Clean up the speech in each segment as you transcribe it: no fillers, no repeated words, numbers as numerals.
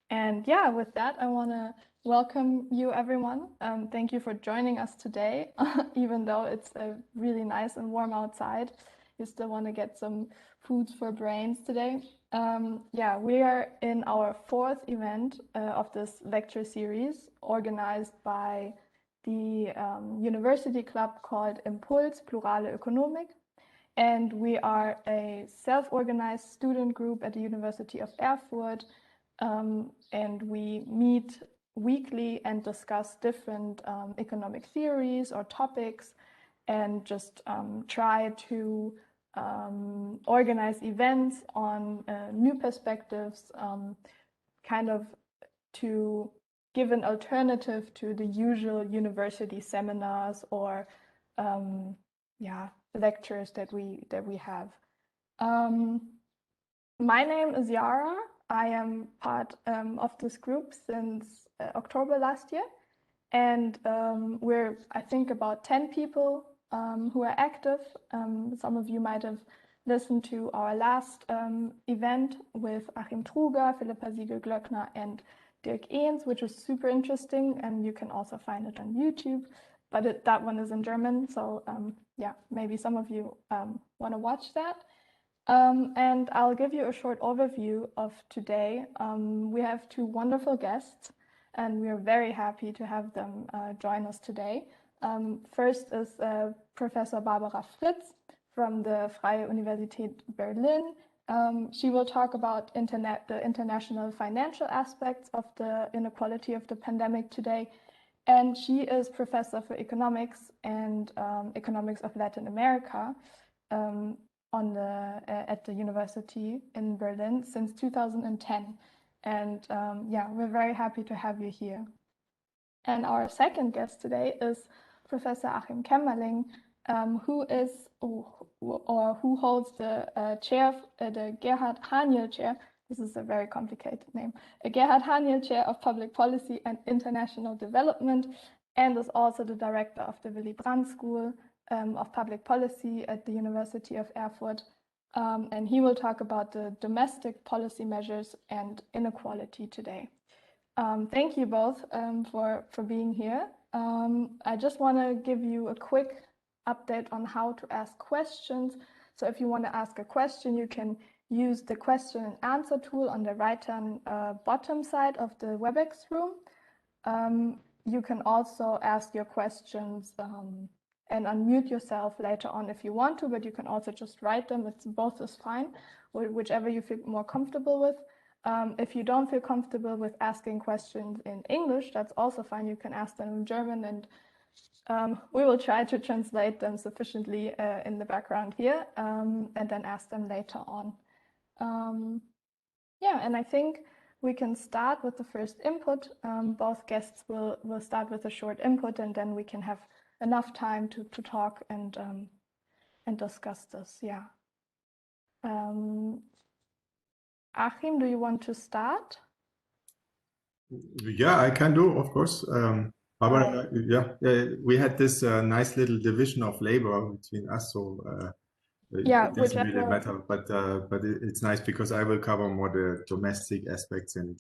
And yeah, with that, I want to welcome you, everyone. Thank you for joining us today. Even though it's really nice and warm outside, you still want to get some foods for brains today. Yeah, we are in our fourth event of this lecture series organized by the university club called Impuls, Plurale, Ökonomik. And we are a self-organized student group at the University of Erfurt. And we meet weekly and discuss different economic theories or topics and just try to organize events on new perspectives, kind of to give an alternative to the usual university seminars or lectures that we have. My name is Yara. I am part of this group since October last year, and we're, I think, about 10 people who are active. Some of you might have listened to our last event with Achim Kemmerling, Philippa Siegel-Glöckner, and Dirk Ehns, which was super interesting, and you can also find it on YouTube, but that one is in German, so yeah, maybe some of you want to watch that. And I'll give you a short overview of today. We have two wonderful guests, and we are very happy to have them join us today. First is Professor Barbara Fritz from the Freie Universität Berlin. She will talk about the international financial aspects of the inequality of the pandemic today. And she is professor for economics and economics of Latin America at the university in Berlin since 2010. And yeah, we're very happy to have you here. And our second guest today is Professor Achim Kemmerling, who holds the chair, the Gerhard Haniel Chair. This is a very complicated name. A Gerhard Haniel Chair of Public Policy and International Development, and is also the director of the Willy Brandt School of Public Policy at the University of Erfurt. And he will talk about the domestic policy measures and inequality today. Thank you both for being here. I just want to give you a quick update on how to ask questions. So if you want to ask a question, you can use the question and answer tool on the right-hand bottom side of the WebEx room. You can also ask your questions and unmute yourself later on if you want to, but you can also just write them. Both is fine, whichever you feel more comfortable with. If you don't feel comfortable with asking questions in English, that's also fine. You can ask them in German, and we will try to translate them sufficiently in the background here, and then ask them later on. Yeah, and I think we can start with the first input. Both guests will start with a short input, and then we can have enough time to talk and discuss this. Yeah. Achim, do you want to start? Yeah, I can do, of course. Barbara, yeah, we had this nice little division of labor between us, so yeah, it doesn't really matter. But it's nice because I will cover more the domestic aspects, and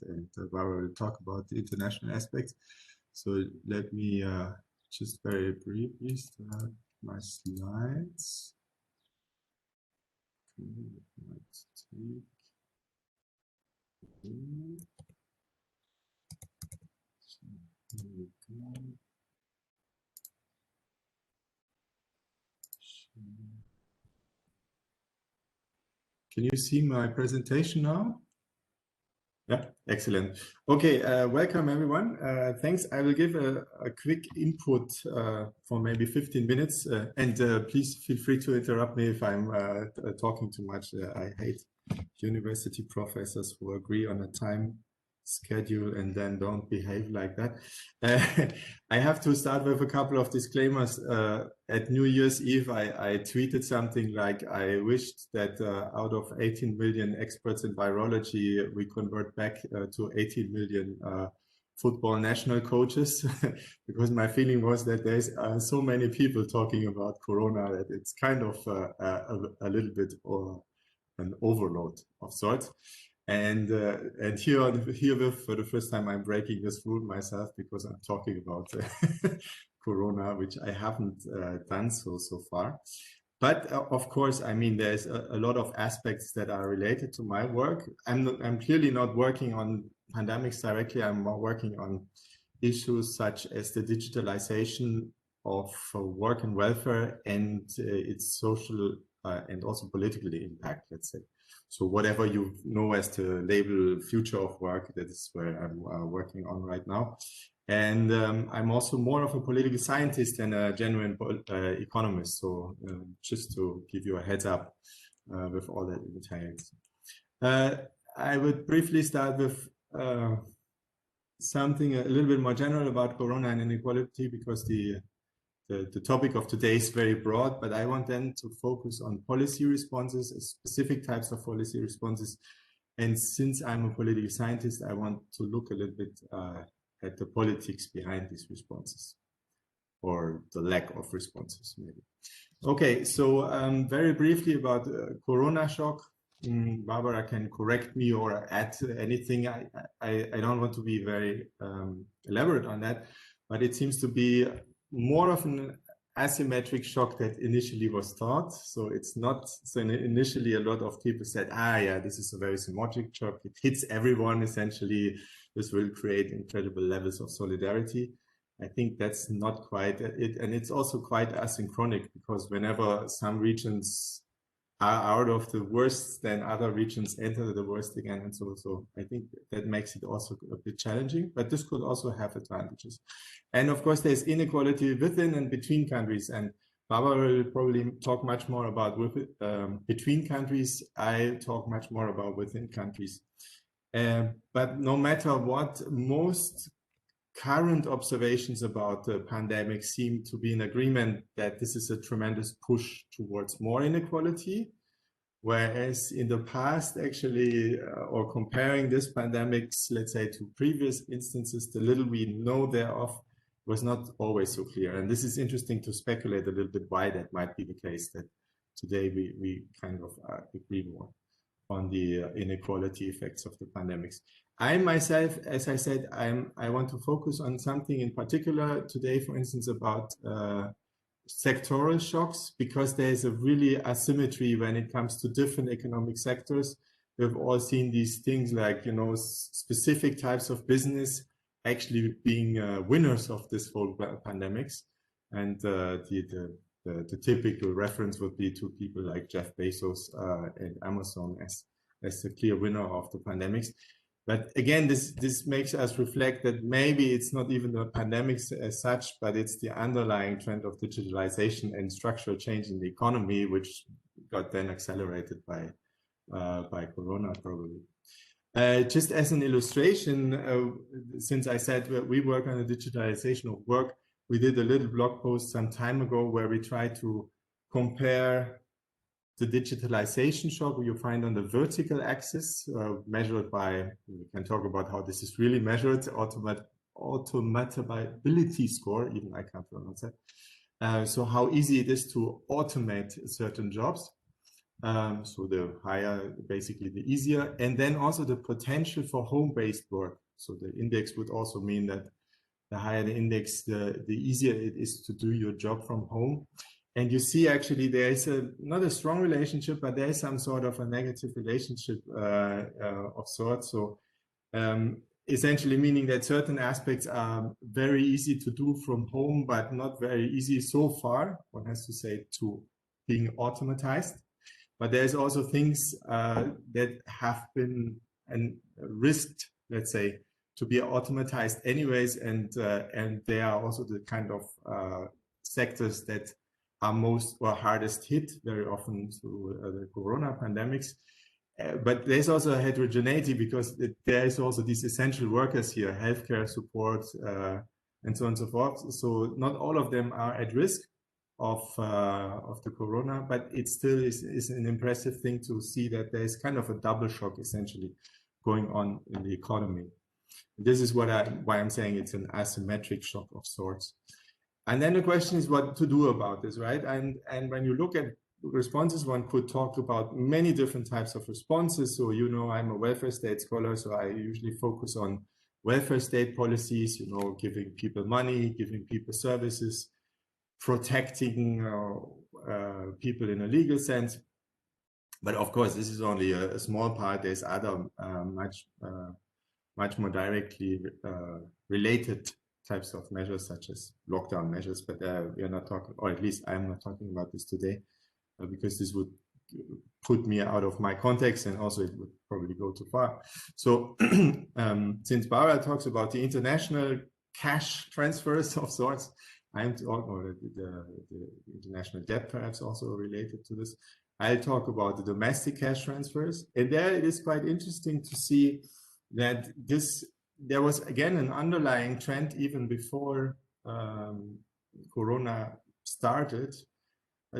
Barbara will talk about the international aspects. So let me just very briefly start my slides. Can you see my presentation now? Yeah, excellent. Okay, welcome everyone. Thanks. I will give a quick input for maybe 15 minutes, and please feel free to interrupt me if I'm talking too much. I hate university professors who agree on a time schedule and then don't behave like that. I have to start with a couple of disclaimers. At New Year's Eve, I tweeted something like, I wished that out of 18 million experts in virology, we convert back to 18 million football national coaches, because my feeling was that there's so many people talking about Corona that it's kind of a little bit an overload of sorts. And here for the first time, I'm breaking this rule myself because I'm talking about Corona, which I haven't done so far. But of course, I mean, there's a lot of aspects that are related to my work. I'm clearly not working on pandemics directly. I'm more working on issues such as the digitalization of work and welfare and its social and also political impact, let's say. So whatever you know as the label future of work, that is where I'm working on right now. And I'm also more of a political scientist than a genuine economist. So just to give you a heads up with all that details. I would briefly start with something a little bit more general about Corona and inequality, because the topic of today is very broad, but I want then to focus on policy responses, specific types of policy responses. And since I'm a political scientist, I want to look a little bit at the politics behind these responses, or the lack of responses, maybe. Okay, so very briefly about Corona shock. Barbara can correct me or add anything. I don't want to be very elaborate on that, but it seems to be more of an asymmetric shock that initially was thought. So it's not, so initially a lot of people said, yeah, this is a very symmetric shock. It hits everyone essentially. This will create incredible levels of solidarity. I think that's not quite it. And it's also quite asynchronic, because whenever some regions are out of the worst, then other regions enter the worst again. And so I think that makes it also a bit challenging, but this could also have advantages. And of course, there's inequality within and between countries. And Barbara will probably talk much more about between countries. I talk much more about within countries. But no matter what, most current observations about the pandemic seem to be in agreement that this is a tremendous push towards more inequality, whereas in the past, actually, or comparing this pandemics, let's say, to previous instances, the little we know thereof was not always so clear. And this is interesting to speculate a little bit why that might be the case, that today we kind of agree more on the inequality effects of the pandemics. I myself, as I said, I want to focus on something in particular today, for instance, about sectoral shocks, because there's a really asymmetry when it comes to different economic sectors. We've all seen these things like, you know, specific types of business actually being winners of this whole pandemics. And the typical reference would be to people like Jeff Bezos and Amazon as the clear winner of the pandemics. But again, this makes us reflect that maybe it's not even the pandemics as such, but it's the underlying trend of digitalization and structural change in the economy, which got then accelerated by Corona, probably. Just as an illustration, since I said we work on the digitalization of work, we did a little blog post some time ago where we tried to compare the digitalization shock you find on the vertical axis, measured by, we can talk about how this is really measured, automatability score, even I can't pronounce that. So how easy it is to automate certain jobs. So the higher, basically the easier, and then also the potential for home-based work. So the index would also mean that the higher the index, the easier it is to do your job from home. And you see, actually, there is not a strong relationship, but there is some sort of a negative relationship of sorts. So essentially meaning that certain aspects are very easy to do from home, but not very easy so far, one has to say, to being automatized. But there's also things that have been risked, let's say, to be automatized anyways, and they are also the kind of sectors that are most or hardest hit very often through the Corona pandemics. But there's also a heterogeneity, because there is also these essential workers here, healthcare support, and so on and so forth. So not all of them are at risk of the Corona, but it still is an impressive thing to see that there is kind of a double shock essentially going on in the economy. This is why I'm saying it's an asymmetric shock of sorts. And then the question is what to do about this, right? And when you look at responses, one could talk about many different types of responses. So, you know, I'm a welfare state scholar, so I usually focus on welfare state policies, you know, giving people money, giving people services, protecting people in a legal sense. But of course, this is only a small part. There's other much more directly related types of measures, such as lockdown measures. But we are not talking, or at least I'm not talking about this today, because this would put me out of my context, and also it would probably go too far. So since Barbara talks about the international cash transfers of sorts, I'm or the international debt perhaps also related to this. I'll talk about the domestic cash transfers. And there it is quite interesting to see that there was again an underlying trend even before Corona started,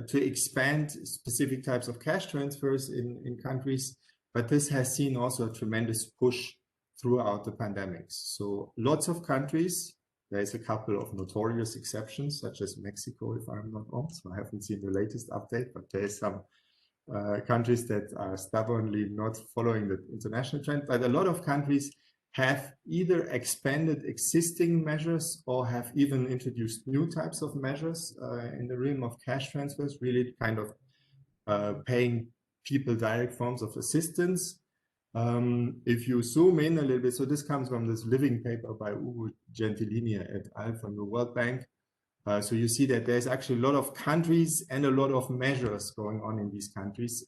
to expand specific types of cash transfers in countries, but this has seen also a tremendous push throughout the pandemics. So lots of countries, there's a couple of notorious exceptions, such as Mexico, if I'm not wrong, so I haven't seen the latest update, but there's some countries that are stubbornly not following the international trend, but a lot of countries have either expanded existing measures or have even introduced new types of measures in the realm of cash transfers, really kind of paying people direct forms of assistance. If you zoom in a little bit, so this comes from this living paper by Ugo Gentilini et al. From the World Bank. So you see that there's actually a lot of countries and a lot of measures going on in these countries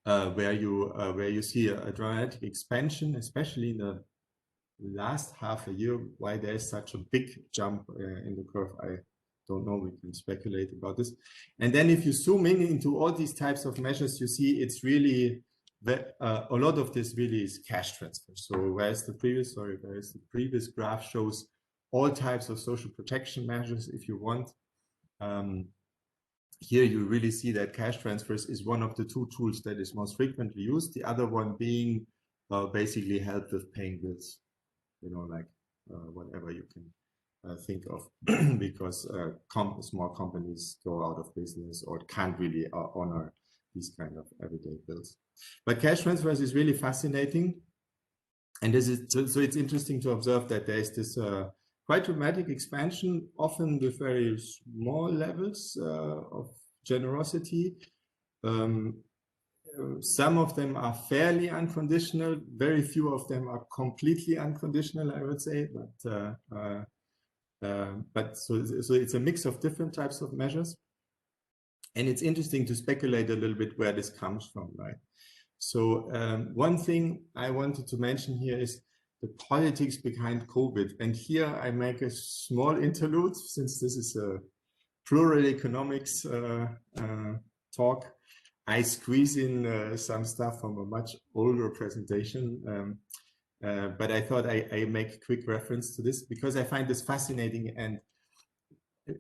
where you see a dramatic expansion, especially in the last half a year. Why there's such a big jump in the curve, I don't know. We can speculate about this. And then if you zoom in into all these types of measures, you see it's really a lot of this really is cash transfer. So whereas the previous graph shows all types of social protection measures, if you want. Here you really see that cash transfers is one of the two tools that is most frequently used. The other one being basically help with paying bills, you know, like whatever you can think of, because small companies go out of business or can't really honor these kind of everyday bills. But cash transfers is really fascinating. And this is so it's interesting to observe that there is this quite dramatic expansion, often with very small levels of generosity. Some of them are fairly unconditional. Very few of them are completely unconditional, I would say. But so it's a mix of different types of measures. And it's interesting to speculate a little bit where this comes from, right? So one thing I wanted to mention here is the politics behind COVID. And here I make a small interlude, since this is a plural economics talk. I squeeze in some stuff from a much older presentation, but I thought I make a quick reference to this because I find this fascinating. And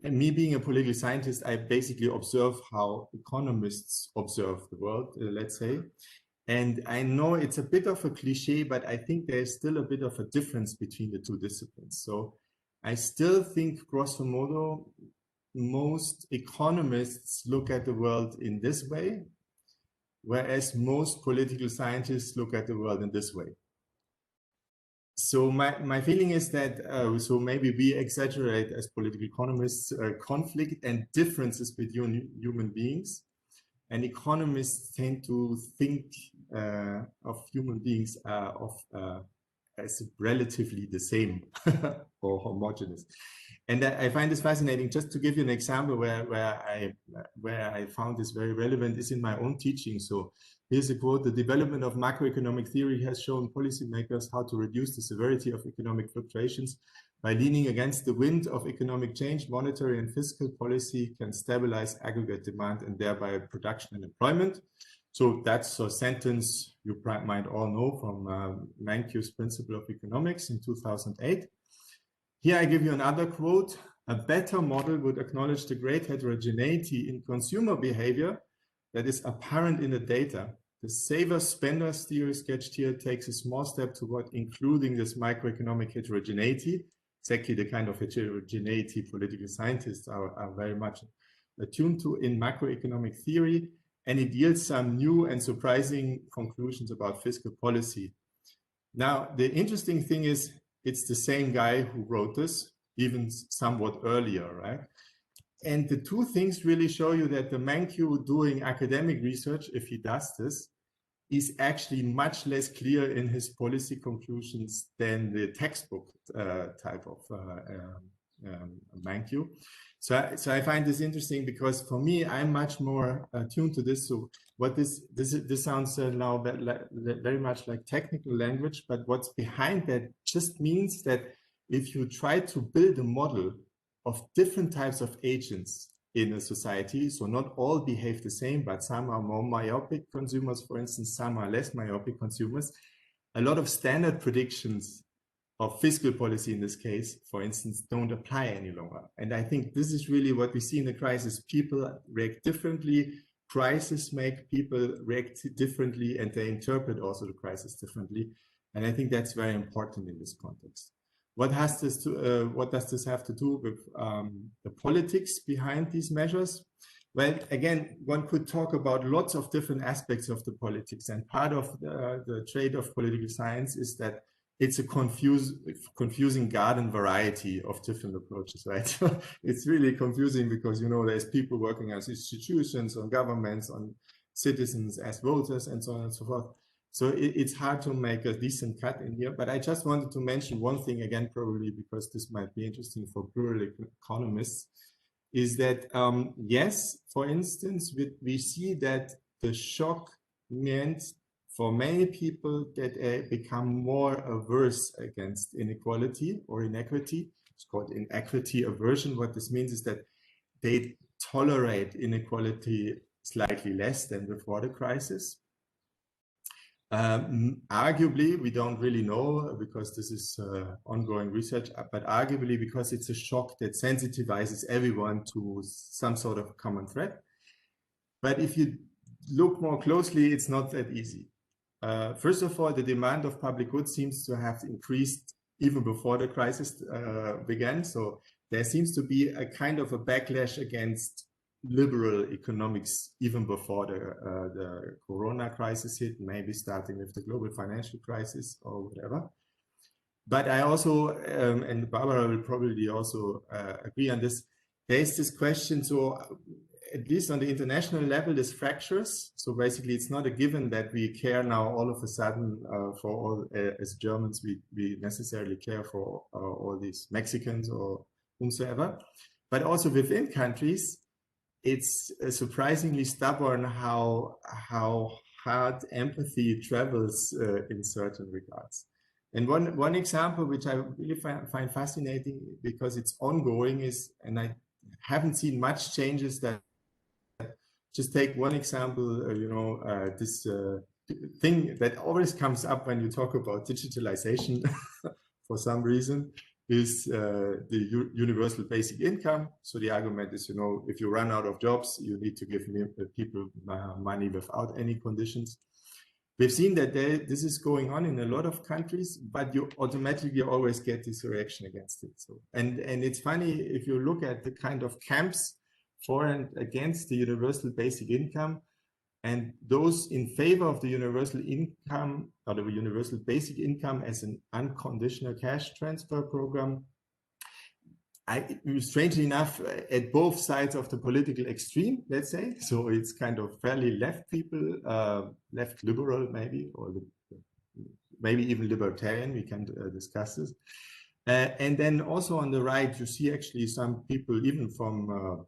me being a political scientist, I basically observe how economists observe the world, let's say. And I know it's a bit of a cliche, but I think there's still a bit of a difference between the two disciplines. So I still think, grosso modo, most economists look at the world in this way, whereas most political scientists look at the world in this way. So my feeling is that, so maybe we exaggerate as political economists conflict and differences between human beings. And economists tend to think of human beings as relatively the same or homogeneous. And I find this fascinating. Just to give you an example where I found this very relevant is in my own teaching. So here's a quote: "The development of macroeconomic theory has shown policymakers how to reduce the severity of economic fluctuations. By leaning against the wind of economic change, monetary and fiscal policy can stabilize aggregate demand and thereby production and employment." So that's a sentence you might all know from Mankiw's Principle of Economics in 2008. Here I give you another quote: "A better model would acknowledge the great heterogeneity in consumer behavior that is apparent in the data. The saver-spender theory sketched here takes a small step toward including this microeconomic heterogeneity," exactly the kind of heterogeneity political scientists are very much attuned to in macroeconomic theory, and it yields some new and surprising conclusions about fiscal policy. Now, the interesting thing is it's the same guy who wrote this, even somewhat earlier, right? And the two things really show you that the Mankiw doing academic research, if he does this, is actually much less clear in his policy conclusions than the textbook type of Mankiw. So I find this interesting because for me, I'm much more attuned to this. So what this sounds now very much like technical language, but what's behind that just means that if you try to build a model of different types of agents in a society, so not all behave the same, but some are more myopic consumers, for instance, some are less myopic consumers, a lot of standard predictions of fiscal policy in this case, for instance, don't apply any longer. And I think this is really what we see in the crisis. People react differently, crises make people react differently, and they interpret also the crisis differently. And I think that's very important in this context. What does this have to do with the politics behind these measures? Well, again, one could talk about lots of different aspects of the politics, and part of the trade of political science is that it's a confusing garden variety of different approaches, right? It's really confusing because, you know, there's people working as institutions, on governments, on citizens as voters, and so on and so forth. So it's hard to make a decent cut in here, but I just wanted to mention one thing again, probably because this might be interesting for plural economists, is that, yes, for instance, we see that the shock meant for many people that they become more averse against inequality or inequity. It's called inequity aversion. What this means is that they tolerate inequality slightly less than before the crisis. Arguably, we don't really know because this is ongoing research, but arguably because it's a shock that sensitizes everyone to some sort of common threat. But if you look more closely, it's not that easy. First of all, the demand of public goods seems to have increased even before the crisis began. So there seems to be a kind of a backlash against liberal economics even before the corona crisis hit, maybe starting with the global financial crisis or whatever. But I also, and Barbara will probably also agree on this, there's this question, so at least on the international level, there's fractures. So basically, it's not a given that we care now all of a sudden for all, as Germans, we necessarily care for all these Mexicans or whomsoever. But also within countries, it's surprisingly stubborn how hard empathy travels in certain regards. And one example, which I really find fascinating because it's ongoing, is, and I haven't seen much changes that, just take one example, this thing that always comes up when you talk about digitalization for some reason, is the universal basic income. So the argument is, if you run out of jobs, you need to give people money without any conditions. We've seen that this is going on in a lot of countries, but you automatically always get this reaction against it. So, and it's funny, if you look at the kind of camps for and against the universal basic income, and those in favor of the universal income or the universal basic income as an unconditional cash transfer program, strangely enough, at both sides of the political extreme, let's say. So it's kind of fairly left people, left liberal maybe, or maybe even libertarian, we can discuss this. And then also on the right, you see actually some people, even from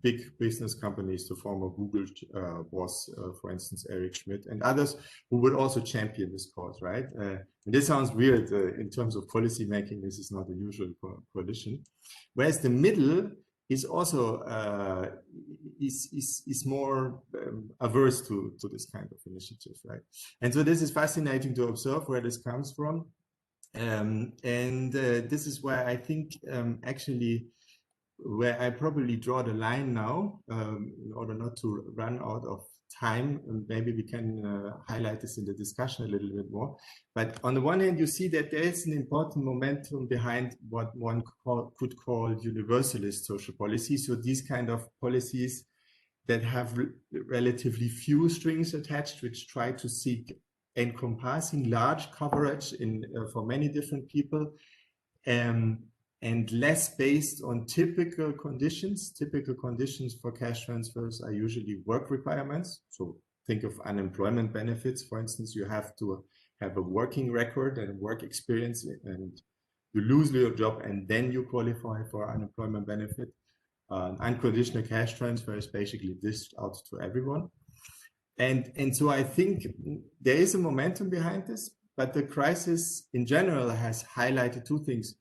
big business companies, the former Google boss, for instance, Eric Schmidt, and others who would also champion this cause, right? And this sounds weird in terms of policy making. This is not a usual coalition. Whereas the middle is also is more averse to this kind of initiative, right? And so this is fascinating to observe where this comes from. And this is where I think actually where I probably draw the line now, in order not to run out of time, and maybe we can highlight this in the discussion a little bit more. But on the one hand, you see that there is an important momentum behind what one could call universalist social policy. So these kind of policies that have relatively few strings attached, which try to seek encompassing large coverage for many different people, and less based on typical conditions. Typical conditions for cash transfers are usually work requirements. So think of unemployment benefits. For instance, you have to have a working record and work experience, and you lose your job and then you qualify for unemployment benefit. Unconditional cash transfer is basically dished out to everyone. And so I think there is a momentum behind this, but the crisis in general has highlighted two things.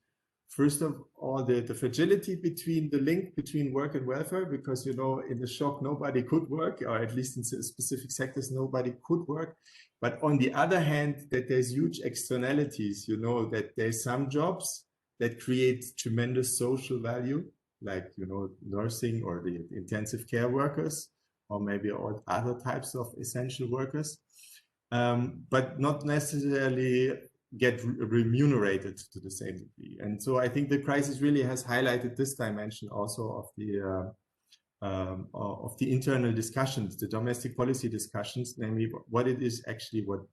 First of all, the fragility between the link between work and welfare, because, you know, in the shock, nobody could work, or at least in specific sectors, nobody could work. But on the other hand, that there's huge externalities, you know, that there's some jobs that create tremendous social value, like, you know, nursing or the intensive care workers, or maybe all other types of essential workers, but not necessarily get remunerated to the same degree. And so I think the crisis really has highlighted this dimension also of the internal discussions, the domestic policy discussions, namely what it is actually, what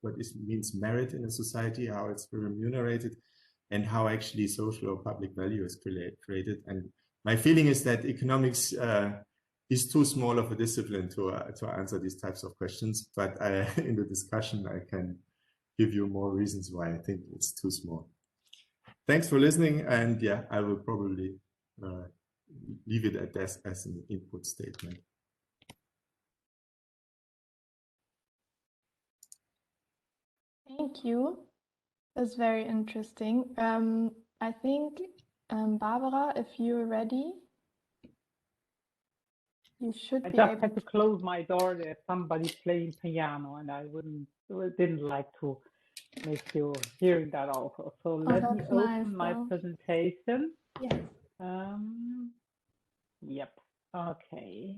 means merit in a society, how it's remunerated, and how actually social or public value is created. And my feeling is that economics is too small of a discipline to answer these types of questions, but in the discussion I can give you more reasons why I think it's too small. Thanks for listening, and yeah, I will probably leave it at this as an input statement. Thank you. That's very interesting. I think, Barbara, if you're ready, you should be able. I just had to close my door. There's somebody playing piano, and I didn't like to make you hearing that also. So let me open my presentation. Yes. Yep. Okay.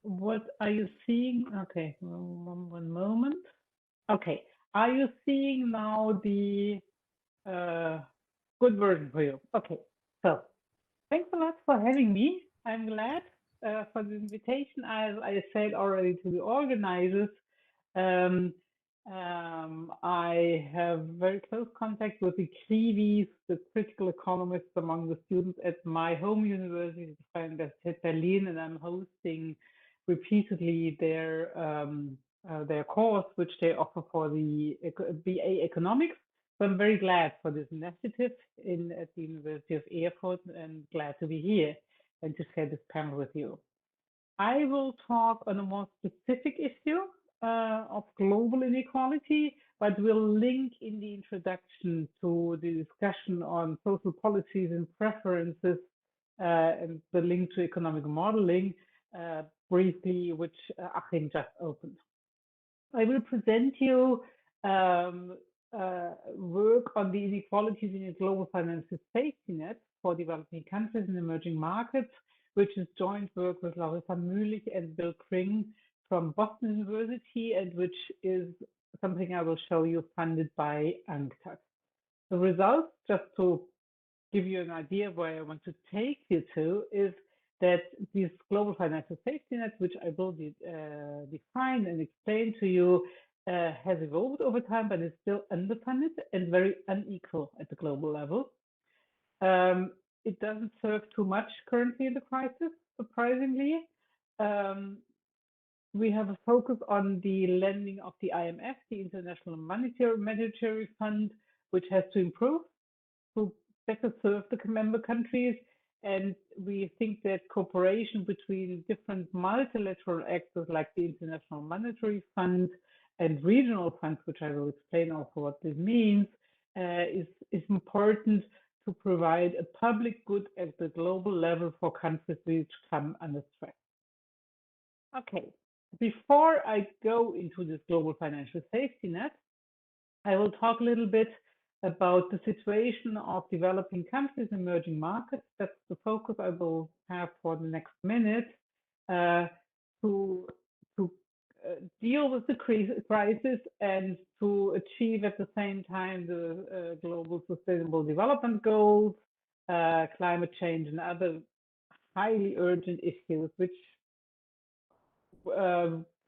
What are you seeing? Okay, one moment. Okay, are you seeing now the good version for you? Okay, so thanks a lot for having me. I'm glad for the invitation. As I said already to the organizers, I have very close contact with the CRIVIs, the critical economists among the students at my home university, the Freie Universität Berlin, and I'm hosting repeatedly their course, which they offer for the BA Economics. So I'm very glad for this initiative at the University of Erfurt, and glad to be here and to share this panel with you. I will talk on a more specific issue of global inequality, but we'll link in the introduction to the discussion on social policies and preferences and the link to economic modeling briefly, which Achim just opened. I will present you work on the inequalities in a global financial safety net for developing countries and emerging markets, which is joint work with Larissa Mühlich and Bill Kring from Boston University, and which is something I will show you funded by UNCTAD. The results, just to give you an idea where I want to take you to, is that this global financial safety net, which I will define and explain to you, has evolved over time, but is still underfunded and very unequal at the global level. It doesn't serve too much currently in the crisis, surprisingly. We have a focus on the lending of the IMF, the International Monetary Fund, which has to improve to better serve the member countries. And we think that cooperation between different multilateral actors like the International Monetary Fund and regional funds, which I will explain also what this means, is important to provide a public good at the global level for countries which come under stress. Okay, before I go into this global financial safety net, I will talk a little bit about the situation of developing countries, emerging markets. That's the focus I will have for the next minute, to deal with the crisis and to achieve at the same time the global sustainable development goals, climate change, and other highly urgent issues which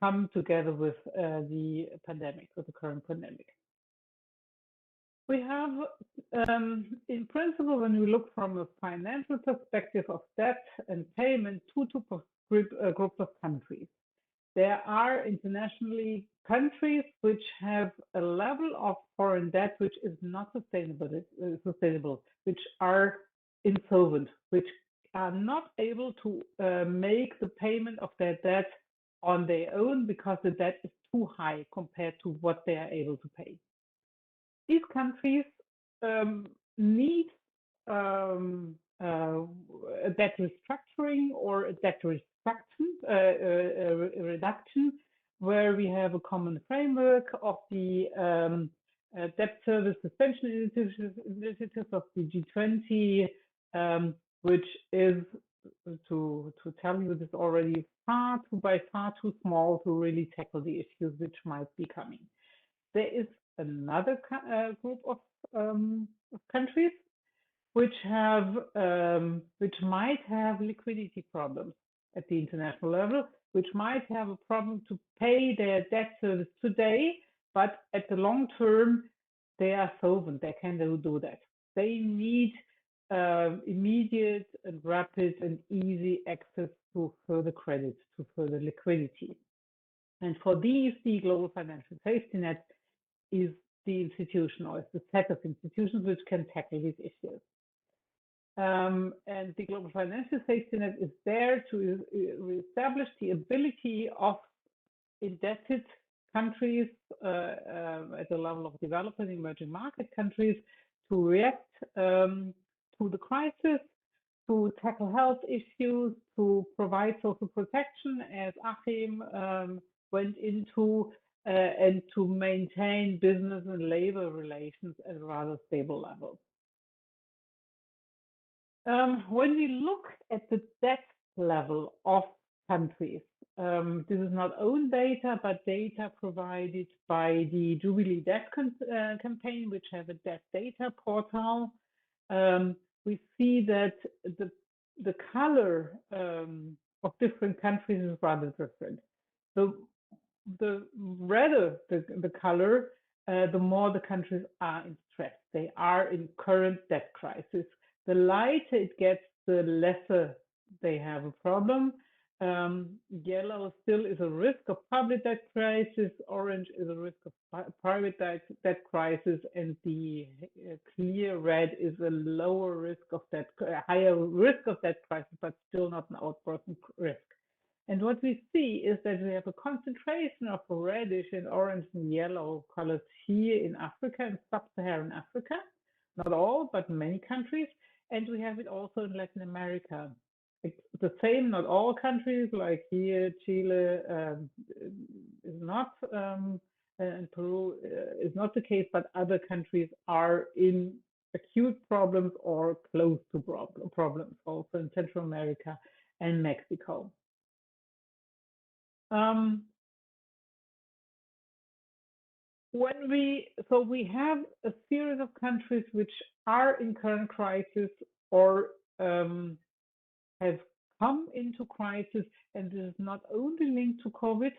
come together with the pandemic, with the current pandemic. We have, in principle, when we look from a financial perspective of debt and payment, two groups of countries. There are internationally countries which have a level of foreign debt which is not sustainable, which are insolvent, which are not able to make the payment of their debt on their own because the debt is too high compared to what they are able to pay. These countries need a debt restructuring or a debt reduction, where we have a common framework of the debt service suspension initiative of the G20, which is, to tell you this already, by far too small to really tackle the issues which might be coming. There is another group of countries which might have liquidity problems at the international level, which might have a problem to pay their debt service today, but at the long term they are solvent. They can do that. They need immediate and rapid and easy access to further credit, to further liquidity. And for these, the global financial safety net is the institution, or is the set of institutions which can tackle these issues. And the global financial safety net is there to reestablish the ability of indebted countries at the level of developing emerging market countries to react to the crisis, to tackle health issues, to provide social protection, as Achim went into, and to maintain business and labor relations at a rather stable level. When we look at the debt level of countries, this is not own data, but data provided by the Jubilee Debt Campaign, which have a debt data portal. We see that the color of different countries is rather different. The redder the color, the more the countries are in stress. They are in current debt crisis. The lighter it gets, the lesser they have a problem. Yellow still is a risk of public debt crisis. Orange is a risk of private debt crisis, and the clear red is a lower risk of that, higher risk of debt crisis, but still not an outbreaking risk. And what we see is that we have a concentration of reddish and orange and yellow colors here in Africa and sub-Saharan Africa. Not all, but many countries. And we have it also in Latin America. It's the same, not all countries, like here, Chile is not, and Peru is not the case, but other countries are in acute problems or close to problems, also in Central America and Mexico. So we have a series of countries which are in current crisis or have come into crisis, and this is not only linked to COVID.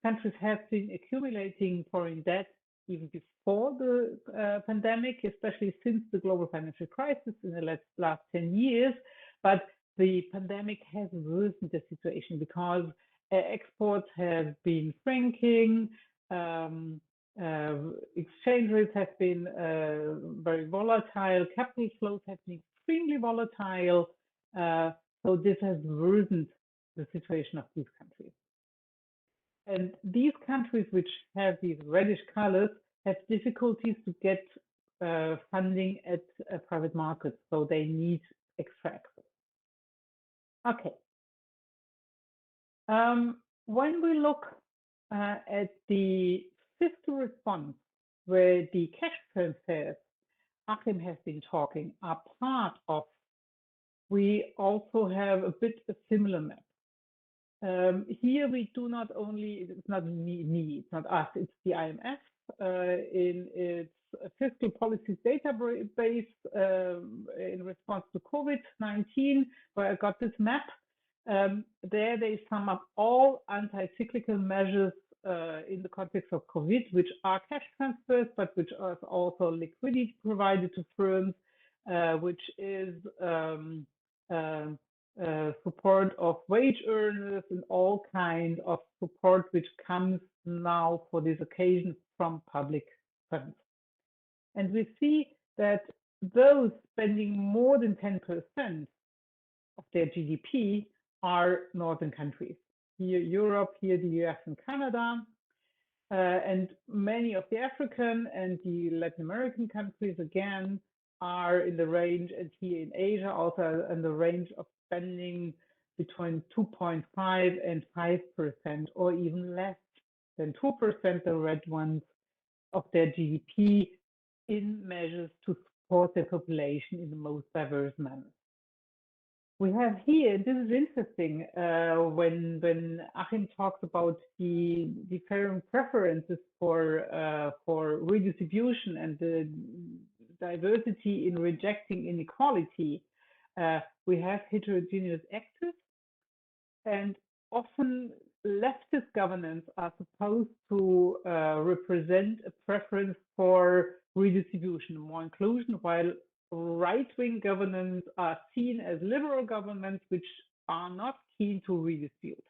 Countries have been accumulating foreign debt even before the pandemic, especially since the global financial crisis in the last 10 years. But the pandemic has worsened the situation because exports have been shrinking, exchange rates have been very volatile, capital flows have been extremely volatile. So this has worsened the situation of these countries. And these countries which have these reddish colors have difficulties to get funding at private markets, so they need extra access. Okay. When we look at the fiscal response where the cash transfers Achim has been talking are part of, we also have a bit a similar map. Here we do not only, it's not me, it's not us, it's the IMF in its fiscal policies database in response to COVID-19, where I got this map. There they sum up all anti-cyclical measures in the context of COVID, which are cash transfers, but which are also liquidity provided to firms, which is support of wage earners and all kind of support which comes now for this occasion from public funds. And we see that those spending more than 10% of their GDP are northern countries. Here Europe, here the US and Canada, and many of the African and the Latin American countries again are in the range, and here in Asia also in the range of spending between 2.5 and 5%, or even less than 2%, the red ones, of their GDP in measures to support their population in the most diverse manner. We have here, this is interesting, when Achim talks about the different preferences for redistribution and the diversity in rejecting inequality. We have heterogeneous actors, and often leftist governments are supposed to represent a preference for redistribution, more inclusion, while right-wing governments are seen as liberal governments which are not keen to redistribute.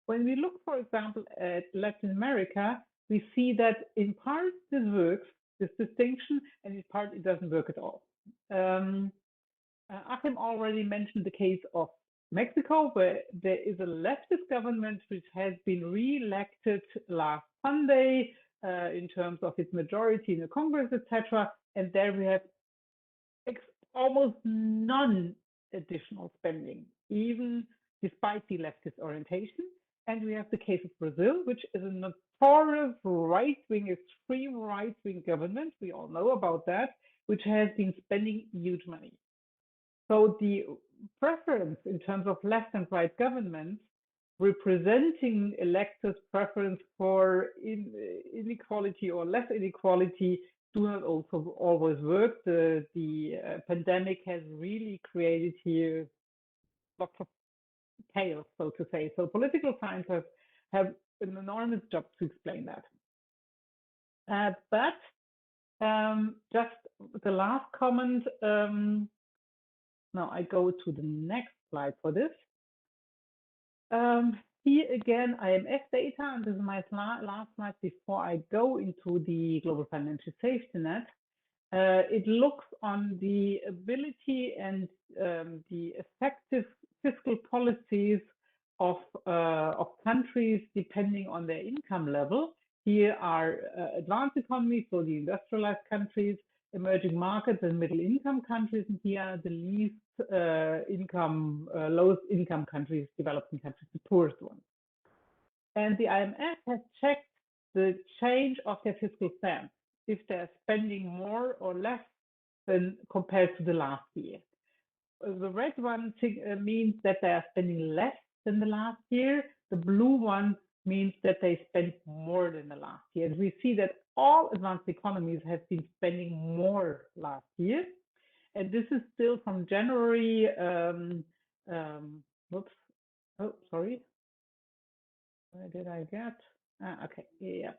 When we look, for example, at Latin America, we see that in part this works, this distinction, and in part it doesn't work at all. Achim already mentioned the case of Mexico, where there is a leftist government which has been re-elected last Sunday in terms of its majority in the Congress, etc. And there we have almost none additional spending, even despite the leftist orientation. And we have the case of Brazil, which is a notorious right-wing, extreme right-wing government. We all know about that, which has been spending huge money. So the preference in terms of left and right governments representing electors' preference for inequality or less inequality do not also always work. The pandemic has really created here lots of chaos, so to say. So political scientists have an enormous job to explain that. But just the last comment, now I go to the next slide for this. Here again, IMF data, and this is my last slide before I go into the global financial safety net. It looks on the ability and the effective fiscal policies of countries depending on their income level. Here are advanced economies, so the industrialized countries, emerging markets and middle income countries, and here are the least lowest income countries, developing countries, the poorest ones. And the IMF has checked the change of their fiscal stance, if they're spending more or less than compared to the last year. The red one means that they are spending less than the last year. The blue one means that they spend more than the last year. And we see that all advanced economies have been spending more last year. And this is still from January, whoops, oh, sorry. Where did I get? Okay, yeah.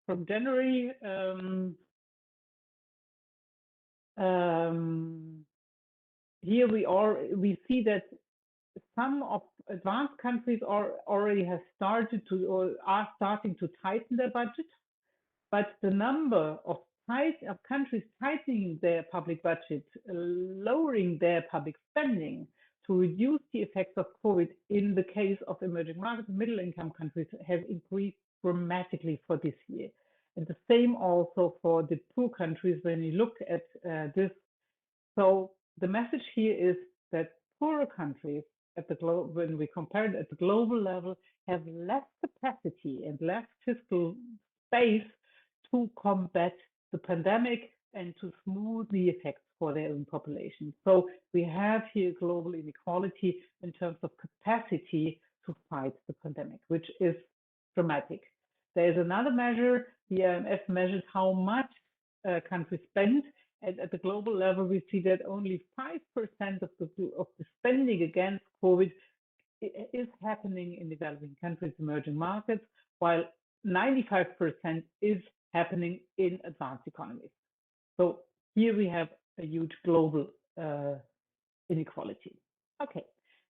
From January, here we see that some of advanced countries already have started to, or are starting to tighten their budget, but the number of countries tightening their public budget, lowering their public spending to reduce the effects of COVID in the case of emerging markets, middle-income countries have increased dramatically for this year. And the same also for the poor countries when you look at this. So the message here is that poorer countries at the when we compare it at the global level, have less capacity and less fiscal space to combat the pandemic and to smooth the effects for their own population. So we have here global inequality in terms of capacity to fight the pandemic, which is dramatic. There is another measure. The IMF measured how much countries spend, and at the global level, we see that only 5% of the spending against COVID is happening in developing countries, emerging markets, while 95% is happening in advanced economies. So here we have a huge global inequality. Okay,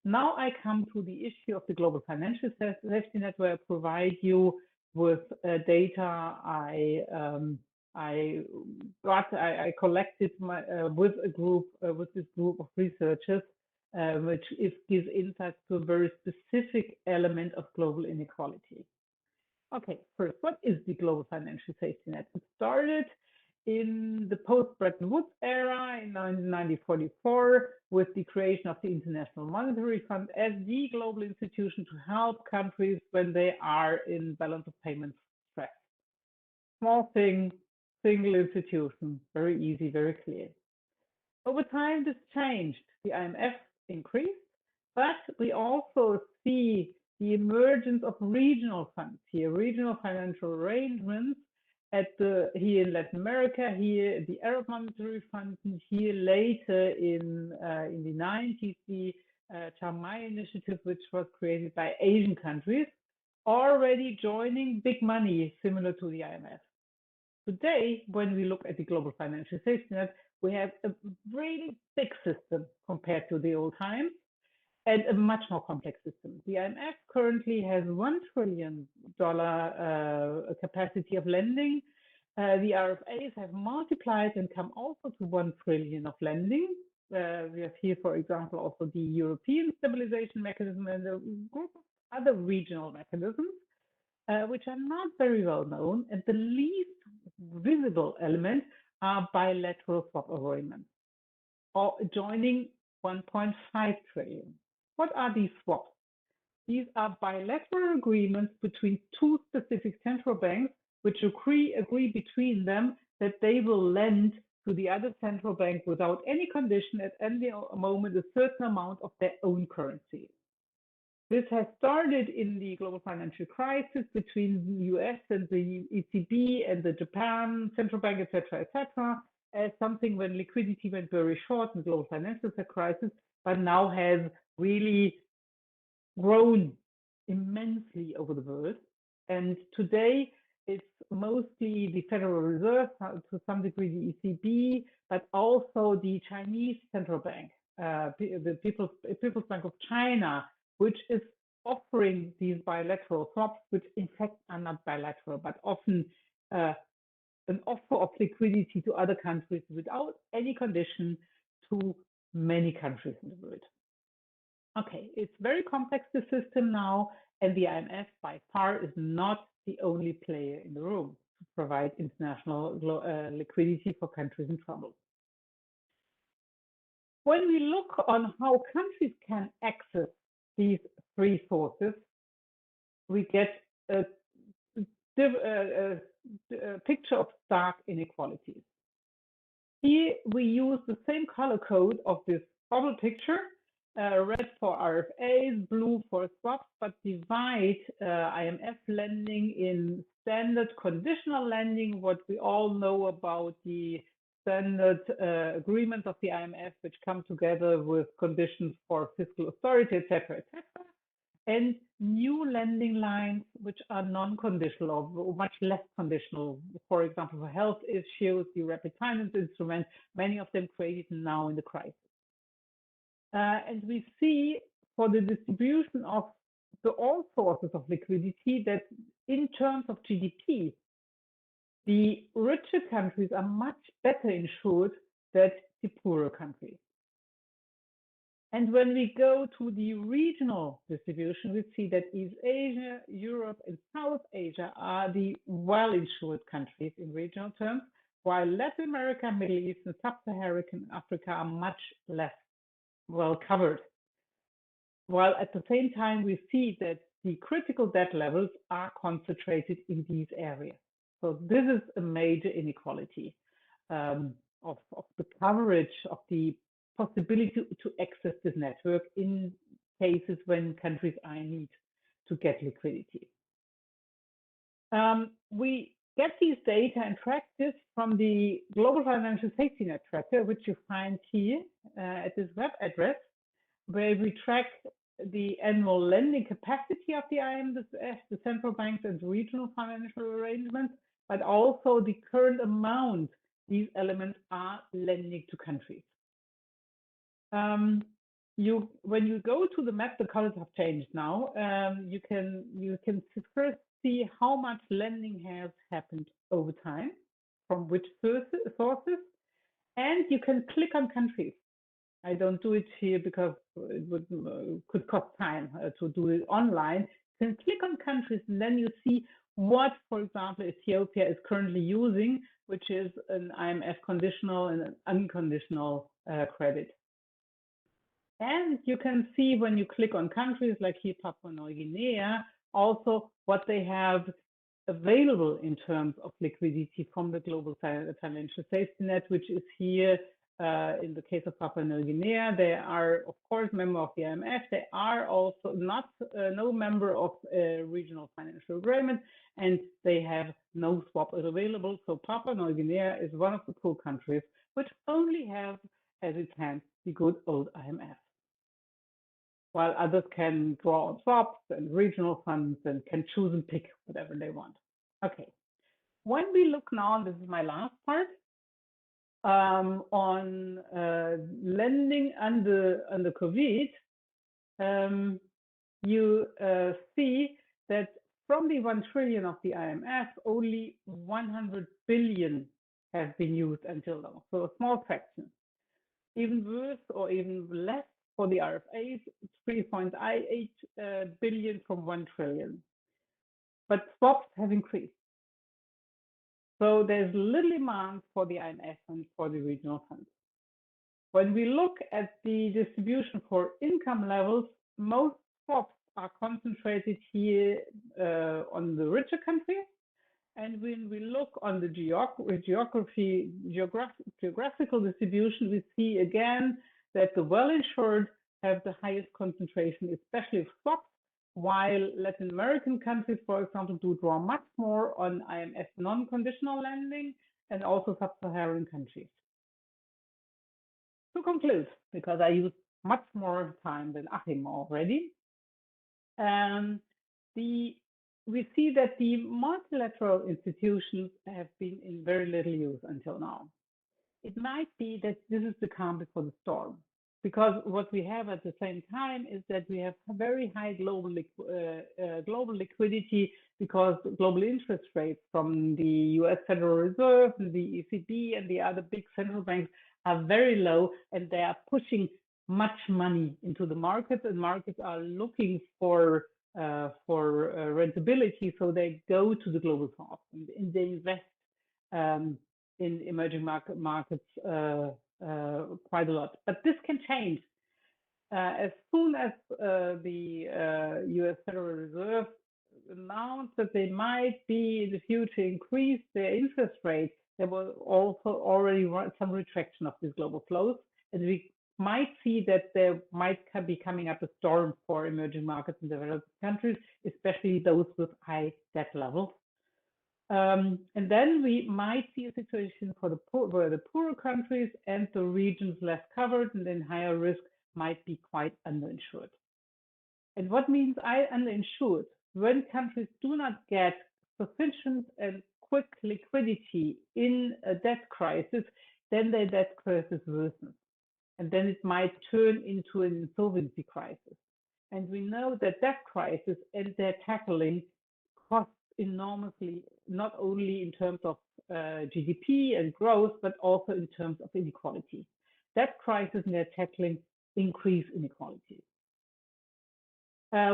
now I come to the issue of the global financial safety net, where I provide you with data I collected with this group of researchers, which gives insights to a very specific element of global inequality. Okay, first, what is the global financial safety net? It started in the post-Bretton Woods era in 1944 with the creation of the International Monetary Fund as the global institution to help countries when they are in balance of payments stress. Small thing, single institution, very easy, very clear. Over time, this changed. The IMF increased, but we also see the emergence of regional funds here, regional financial arrangements here in Latin America, here the Arab Monetary Fund, and here later in the 90s, the Chiang Mai Initiative, which was created by Asian countries, already joining big money similar to the IMF. Today, when we look at the global financial safety net, we have a really big system compared to the old times and a much more complex system. The IMF currently has $1 trillion capacity of lending. The RFAs have multiplied and come also to 1 trillion of lending. We have here, for example, also the European Stabilization Mechanism and a group of other regional mechanisms, which are not very well known. And the least visible element are bilateral swap agreements, or joining 1.5 trillion. What are these swaps? These are bilateral agreements between two specific central banks, which agree between them that they will lend to the other central bank without any condition at any moment a certain amount of their own currency. This has started in the global financial crisis between the US and the ECB and the Japan central bank, etc., as something when liquidity went very short in the global financial crisis, but now has really grown immensely over the world. And today, it's mostly the Federal Reserve, to some degree the ECB, but also the Chinese central bank, the People's Bank of China, which is offering these bilateral swaps, which in fact are not bilateral, but often an offer of liquidity to other countries without any condition to many countries in the world. Okay, it's very complex, the system now, and the IMF by far is not the only player in the room to provide international liquidity for countries in trouble. When we look on how countries can access these three sources, we get a picture of stark inequalities. Here we use the same color code of this bubble picture, red for RFAs, blue for swaps, but divide IMF lending in standard conditional lending, what we all know about the standard agreements of the IMF, which come together with conditions for fiscal austerity, etc., and new lending lines, which are non-conditional or much less conditional. For example, for health issues, the rapid finance instruments, many of them created now in the crisis. And we see for the distribution of all sources of liquidity that in terms of GDP, the richer countries are much better insured than the poorer countries. And when we go to the regional distribution, we see that East Asia, Europe, and South Asia are the well-insured countries in regional terms, while Latin America, Middle East, and Sub-Saharan Africa are much less well covered. While at the same time, we see that the critical debt levels are concentrated in these areas. So this is a major inequality of the coverage of the possibility to access this network in cases when countries are in need to get liquidity. We get these data and track this from the Global Financial Safety Net Tracker, which you find here at this web address, where we track the annual lending capacity of the IMF, the central banks and regional financial arrangements, but also the current amount these elements are lending to countries. When you go to the map, the colors have changed now. You can first see how much lending has happened over time, from which sources, and you can click on countries. I don't do it here because it could cost time to do it online. You can click on countries and then you see what, for example, Ethiopia is currently using, which is an IMF conditional and an unconditional credit. And you can see when you click on countries like here, Papua New Guinea, also what they have available in terms of liquidity from the Global Financial Safety Net, which is here in the case of Papua New Guinea. They are, of course, member of the IMF. They are also not no member of a regional financial agreement, and they have no swap available. So Papua New Guinea is one of the poor countries which only have as its hand the good old IMF, while others can draw on swaps and regional funds and can choose and pick whatever they want. Okay, when we look now, this is my last part, on lending under COVID, you see that from the 1 trillion of the IMF, only 100 billion has been used until now, so a small fraction. Even worse or even less for the RFAs, 3.8 billion from 1 trillion. But swaps have increased. So there's little demand for the IMF and for the regional funds. When we look at the distribution for income levels, most swaps are concentrated here on the richer countries. And when we look on the geographical distribution, we see again that the well-insured have the highest concentration, especially of swaps, while Latin American countries, for example, do draw much more on IMF non-conditional lending, and also sub-Saharan countries. To conclude, because I used much more time than Achim already, we see that the multilateral institutions have been in very little use until now. It might be that this is the calm before the storm, because what we have at the same time is that we have very high global liquidity, because global interest rates from the US Federal Reserve, the ECB, and the other big central banks are very low, and they are pushing much money into the markets, and markets are looking for rentability, so they go to the global south and they invest in emerging markets quite a lot. But this can change as soon as the US Federal Reserve announced that they might be in the future increase their interest rates. There was also already some retraction of these global flows, and we might see that there might be coming up a storm for emerging markets and developed countries, especially those with high debt levels. And then we might see a situation for the poor, where the poorer countries and the regions less covered and then higher risk might be quite underinsured. And what means underinsured? When countries do not get sufficient and quick liquidity in a debt crisis, then their debt crisis worsens. And then it might turn into an insolvency crisis. And we know that debt crisis and their tackling costs enormously, not only in terms of GDP and growth, but also in terms of inequality. Debt crisis and their tackling increase inequalities.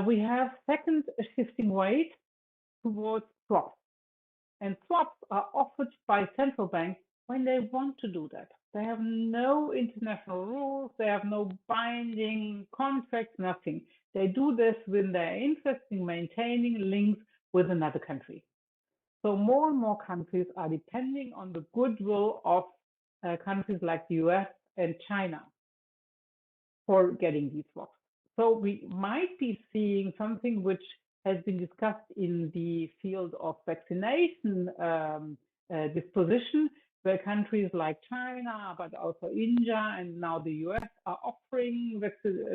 We have second, a shifting weight towards swaps. And swaps are offered by central banks when they want to do that. They have no international rules, they have no binding contracts, nothing. They do this when they're interested in maintaining links with another country. So more and more countries are depending on the goodwill of countries like the US and China for getting these swaps. So we might be seeing something which has been discussed in the field of vaccination disposition, where countries like China, but also India and now the US are offering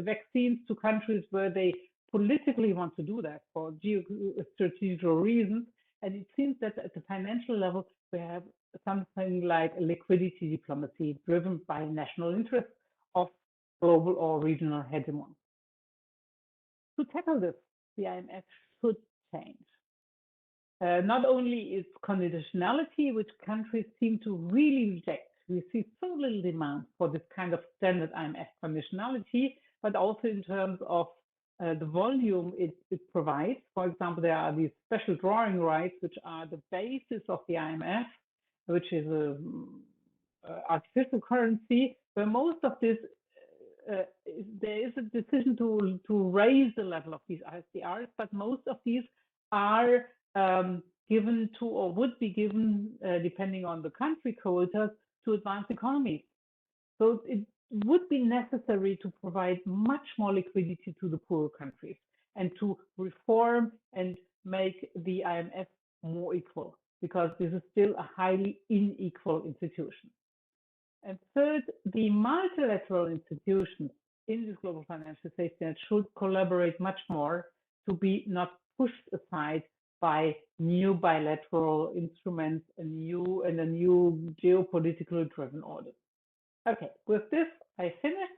vaccines to countries where they politically want to do that for geostrategical reasons. And it seems that at the financial level, we have something like liquidity diplomacy driven by national interests of global or regional hegemony. To tackle this, the IMF should change. Not only its conditionality, which countries seem to really reject. We see so little demand for this kind of standard IMF conditionality, but also in terms of the volume it provides. For example, there are these special drawing rights, which are the basis of the IMF, which is an artificial currency, where most of this there is a decision to raise the level of these ISDRs, but most of these are given to or would be given, depending on the country quotas, to advanced economies. So it would be necessary to provide much more liquidity to the poorer countries and to reform and make the IMF more equal, because this is still a highly unequal institution. And third, the multilateral institutions in this global financial safety net should collaborate much more to be not pushed aside by new bilateral instruments and a new geopolitically driven order. Okay, with this, I finish,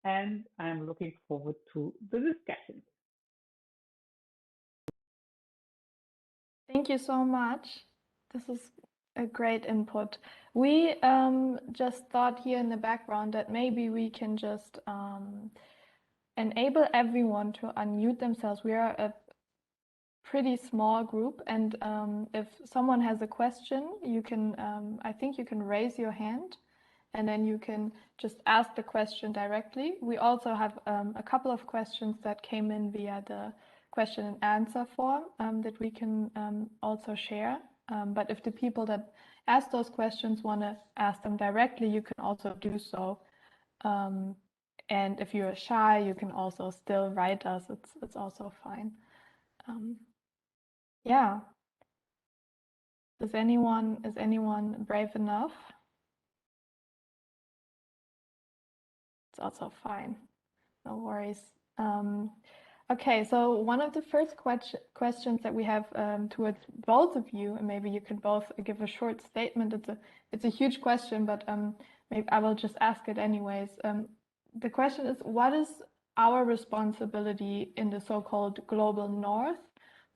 and I'm looking forward to the discussion. Thank you so much. This is a great input. We just thought here in the background that maybe we can just enable everyone to unmute themselves. We are a pretty small group, and if someone has a question, you can, I think you can raise your hand, and then you can just ask the question directly. We also have a couple of questions that came in via the question and answer form that we can also share. But if the people that ask those questions want to ask them directly, you can also do so. And if you're shy, you can also still write us. It's also fine. Yeah. Is anyone brave enough? It's also fine. No worries. Okay, so one of the first questions that we have towards both of you, and maybe you can both give a short statement. It's a huge question, but maybe I will just ask it anyways. The question is, what is our responsibility in the so-called global north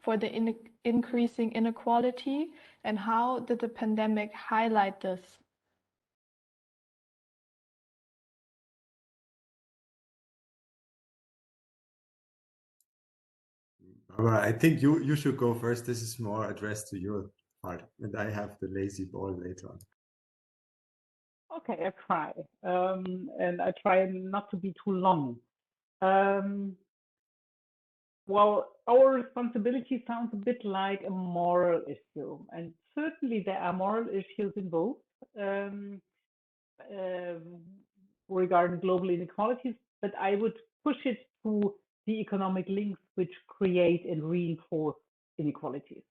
for the increasing inequality, and how did the pandemic highlight this? Barbara, I think you should go first. This is more addressed to your part, and I have the lazy ball later on. Okay, I try. And I try not to be too long. Well, our responsibility sounds a bit like a moral issue, and certainly there are moral issues involved regarding global inequalities, but I would push it to the economic links which create and reinforce inequalities.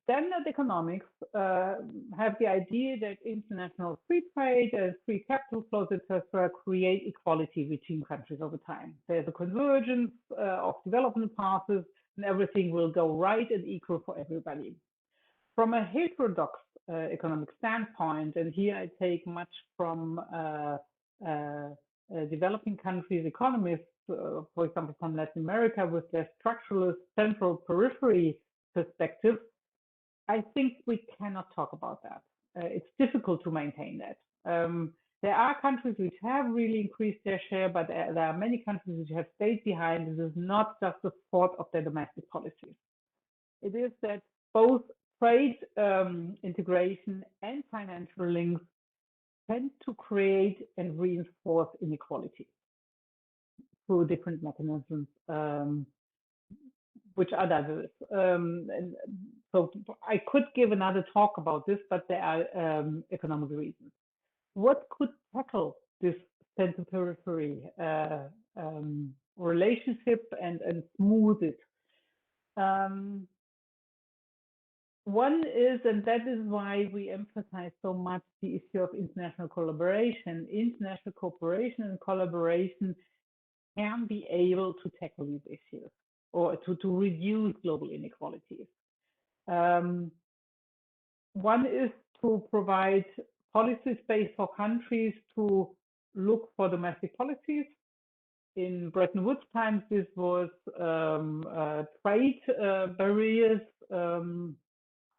Standard economics have the idea that international free trade and free capital flows, etc., create equality between countries over time. There's a convergence of development paths, and everything will go right and equal for everybody. From a heterodox economic standpoint, and here I take much from developing countries' economists, for example, from Latin America, with their structuralist central periphery perspective, I think we cannot talk about that. It's difficult to maintain that. There are countries which have really increased their share, but there are many countries which have stayed behind. This is not just the fault of their domestic policies. It is that both trade integration and financial links tend to create and reinforce inequality through different mechanisms. which are diverse. And so I could give another talk about this, but there are economic reasons. What could tackle this center-periphery relationship and smooth it? One is, and that is why we emphasize so much the issue of international collaboration. International cooperation and collaboration can be able to tackle these issues or to reduce global inequalities. One is to provide policy space for countries to look for domestic policies. In Bretton Woods times, this was trade barriers,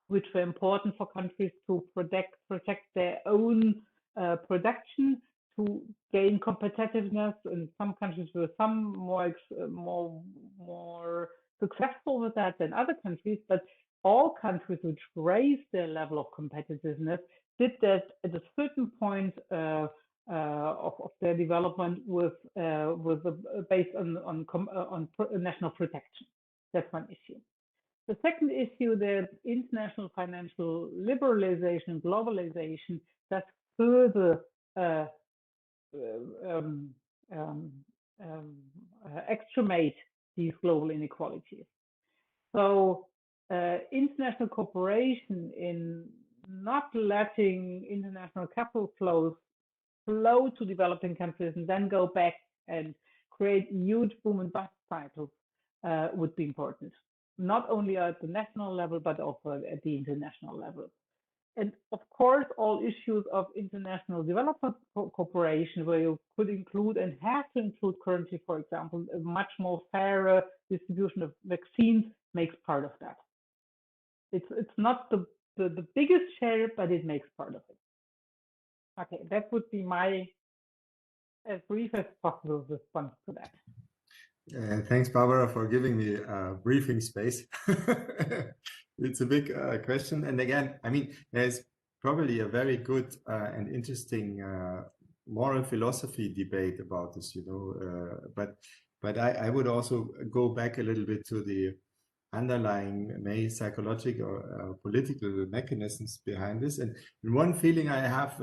which were important for countries to protect their own production, to gain competitiveness. And some countries were more successful with that than other countries, but all countries which raised their level of competitiveness did that at a certain point of their development based on national protection. That's one issue. The second issue, that international financial liberalization, globalization, that further extremate these global inequalities. So international cooperation in not letting international capital flows flow to developing countries and then go back and create huge boom and bust cycles would be important, not only at the national level, but also at the international level. And of course, all issues of international development cooperation, where you could include and have to include currently, for example, a much more fairer distribution of vaccines, makes part of that. It's not the biggest share, but it makes part of it. Okay, that would be my as brief as possible response to that. Thanks, Barbara, for giving me briefing space. It's a big question. And again, I mean, there's probably a very good and interesting moral philosophy debate about this, you know, but I would also go back a little bit to the underlying maybe psychological or political mechanisms behind this. And one feeling I have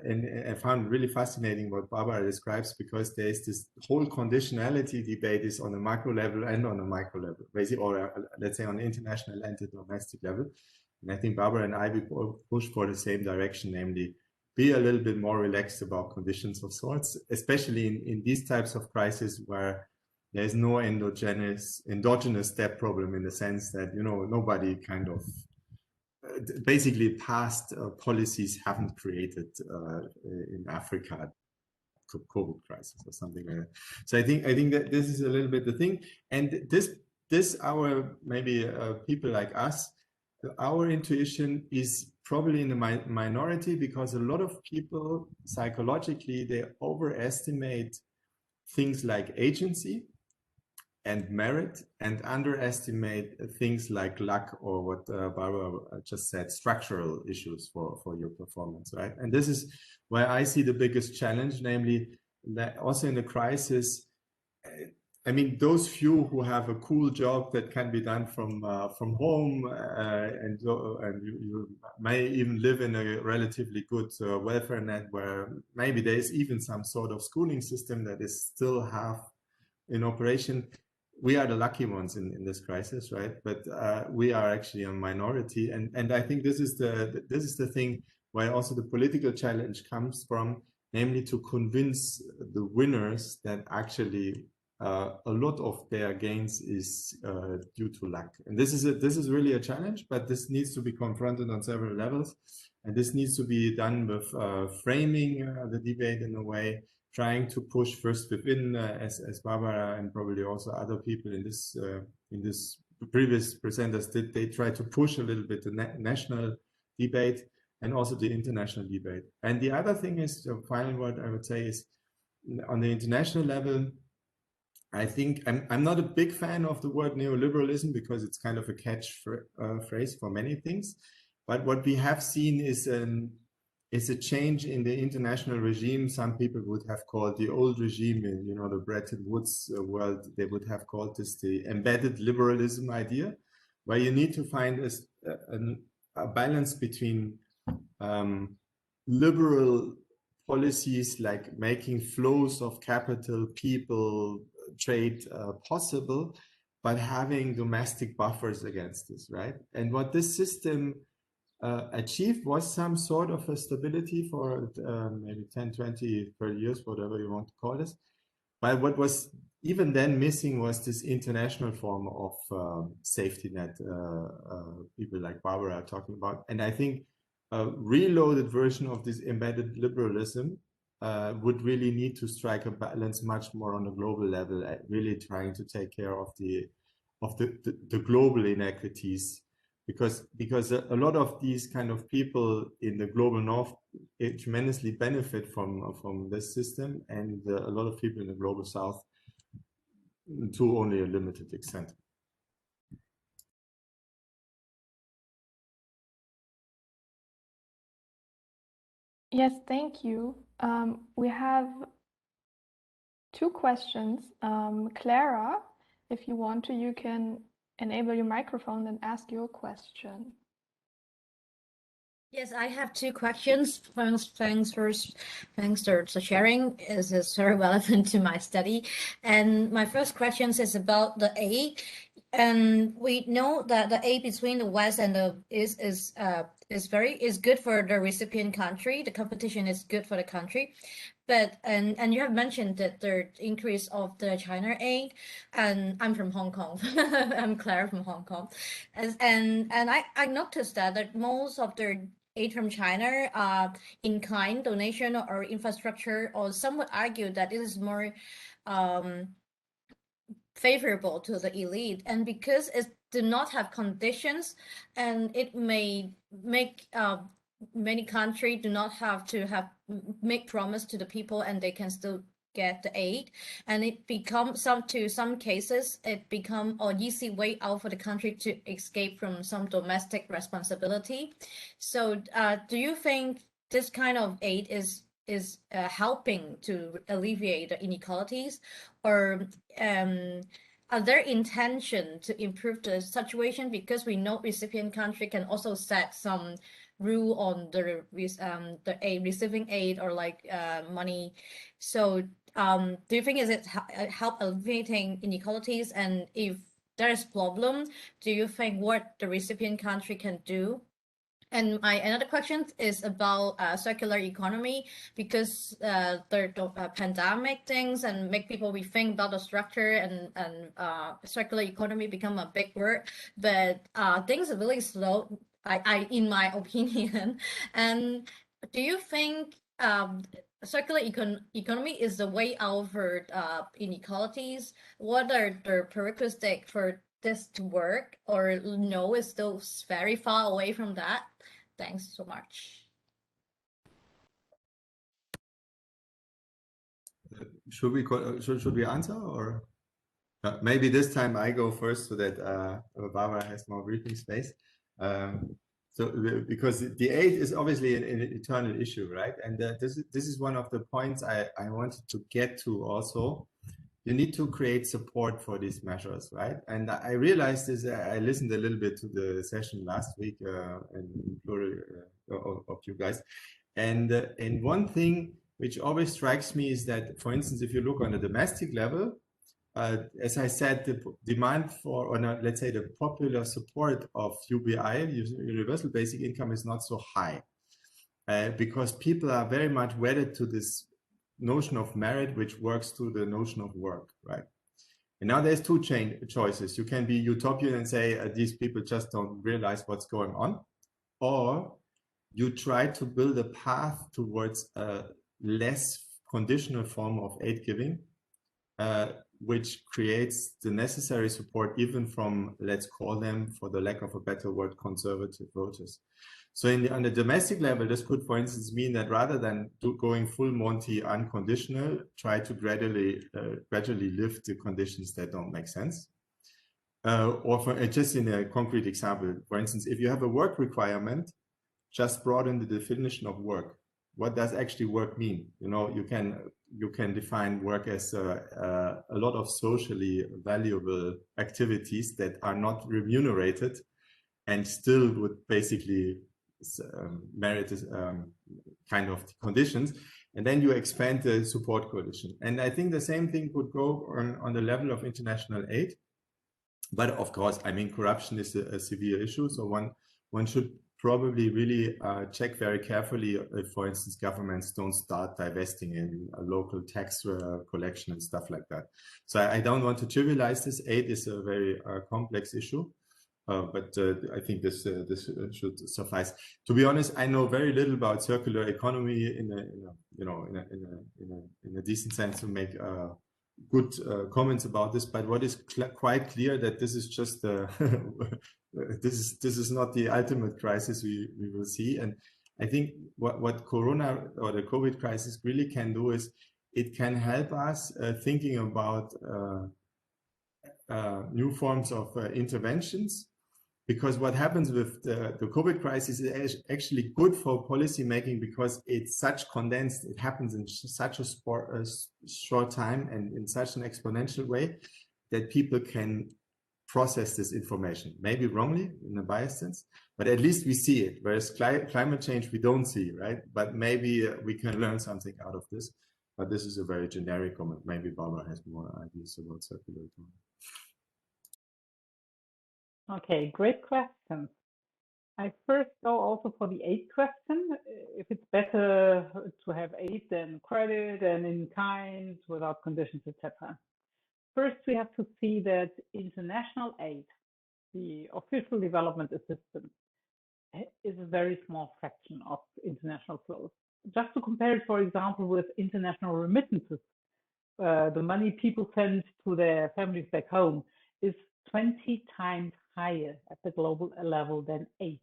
and I found really fascinating what Barbara describes, because there's this whole conditionality debate is on a macro level and on a micro level, basically, or let's say on the international and the domestic level. And I think Barbara and I, we push for the same direction, namely be a little bit more relaxed about conditions of sorts, especially in these types of crises where there's no endogenous debt problem, in the sense that, you know, nobody kind of basically past policies haven't created in Africa COVID crisis or something like that. So I think that this is a little bit the thing, and this our maybe people like us, our intuition is probably in the minority, because a lot of people psychologically, they overestimate things like agency and merit, and underestimate things like luck, or what Barbara just said, structural issues for your performance, right? And this is where I see the biggest challenge, namely that also in the crisis, I mean, those few who have a cool job that can be done from home, and you may even live in a relatively good welfare net, where maybe there's even some sort of schooling system that is still half in operation. We are the lucky ones in this crisis, right? But we are actually a minority, and I think this is the thing where also the political challenge comes from, namely to convince the winners that actually a lot of their gains is due to luck. And this is really a challenge, but this needs to be confronted on several levels, and this needs to be done with framing the debate in a way, trying to push first within, as Barbara and probably also other people in this previous presenters did. They try to push a little bit the national debate and also the international debate. And the other thing is, the final word I would say is, on the international level, I think I'm not a big fan of the word neoliberalism, because it's kind of a catch phrase for many things. But what we have seen is is a change in the international regime. Some people would have called the old regime in, you know, the Bretton Woods world, they would have called this the embedded liberalism idea, where you need to find a balance between liberal policies like making flows of capital, people, trade possible, but having domestic buffers against this, right? And what this system achieved was some sort of a stability for maybe 10, 20, 30 years, whatever you want to call this. But what was even then missing was this international form of safety net people like Barbara are talking about. And I think a reloaded version of this embedded liberalism would really need to strike a balance much more on a global level, really trying to take care of the global inequities, because a lot of these kind of people in the global north tremendously benefit from this system, and a lot of people in the global south to only a limited extent. Yes, thank you. We have two questions. Clara, if you want to, you can enable your microphone and ask your question. Yes, I have two questions. Thanks for sharing. This is very relevant to my study. And my first question is about the aid. And we know that the aid between the West and the East is good for the recipient country. The competition is good for the country. But and you have mentioned that the increase of the China aid, and I'm from Hong Kong. I'm Claire from Hong Kong, and I noticed that most of the aid from China in kind donation or infrastructure, or some would argue that it is more favorable to the elite, and because it do not have conditions, and it may make many countries do not have to make promise to the people, and they can still get the aid, and it becomes some cases it become an easy way out for the country to escape from some domestic responsibility. So do you think this kind of aid is helping to alleviate the inequalities, or are there intention to improve the situation? Because we know recipient country can also set some rule on the receiving aid or like money. So do you think is it help alleviating inequalities? And if there is problem, do you think what the recipient country can do? And my another question is about circular economy, because the pandemic things and make people rethink about the structure, and circular economy become a big word, but things are really slow. I in my opinion. And do you think circular economy is the way out for inequalities? What are the prerequisites for this to work, or no, it's still very far away from that? Thanks so much. Should we answer, or maybe this time I go first so that Barbara has more breathing space? So because the aid is obviously an eternal issue, right? And this is one of the points I wanted to get to also. You need to create support for these measures, right? And I realized this, I listened a little bit to the session last week in Plurale of you guys. And one thing which always strikes me is that, for instance, if you look on the domestic level, as I said, the demand for, or not, let's say the popular support of UBI, Universal Basic Income, is not so high because people are very much wedded to this notion of merit, which works to the notion of work, right? And now there's two choices. You can be utopian and say these people just don't realize what's going on, or you try to build a path towards a less conditional form of aid giving, which creates the necessary support even from, let's call them, for the lack of a better word, conservative voters. So on the domestic level, this could, for instance, mean that rather than going full Monty unconditional, try to gradually lift the conditions that don't make sense. Or just in a concrete example, for instance, if you have a work requirement, just broaden the definition of work. What does actually work mean? You know, you can define work as a lot of socially valuable activities that are not remunerated and still would basically merit kind of conditions. And then you expand the support coalition. And I think the same thing would go on the level of international aid. But of course, I mean, corruption is a severe issue. So one should probably really check very carefully if, for instance, governments don't start divesting in a local tax collection and stuff like that. So I don't want to trivialize this. Aid is a very complex issue. But I think this should suffice. To be honest, I know very little about circular economy in a decent sense to make good comments about this. But what is quite clear that this is just this is not the ultimate crisis we will see. And I think what Corona or the COVID crisis really can do is it can help us thinking about new forms of interventions. Because what happens with the COVID crisis is actually good for policy making because it's such condensed, it happens in such a short time and in such an exponential way that people can process this information, maybe wrongly in a biased sense, but at least we see it. Whereas climate change, we don't see, right? But maybe we can learn something out of this. But this is a very generic comment. Maybe Barbara has more ideas about circular economy. Okay, great question. I first go also for the aid question. If it's better to have aid than credit and in kind without conditions, etc. First, we have to see that international aid, the official development assistance, is a very small fraction of international flows. Just to compare it, for example, with international remittances, the money people send to their families back home is 20 times higher at the global level than aid.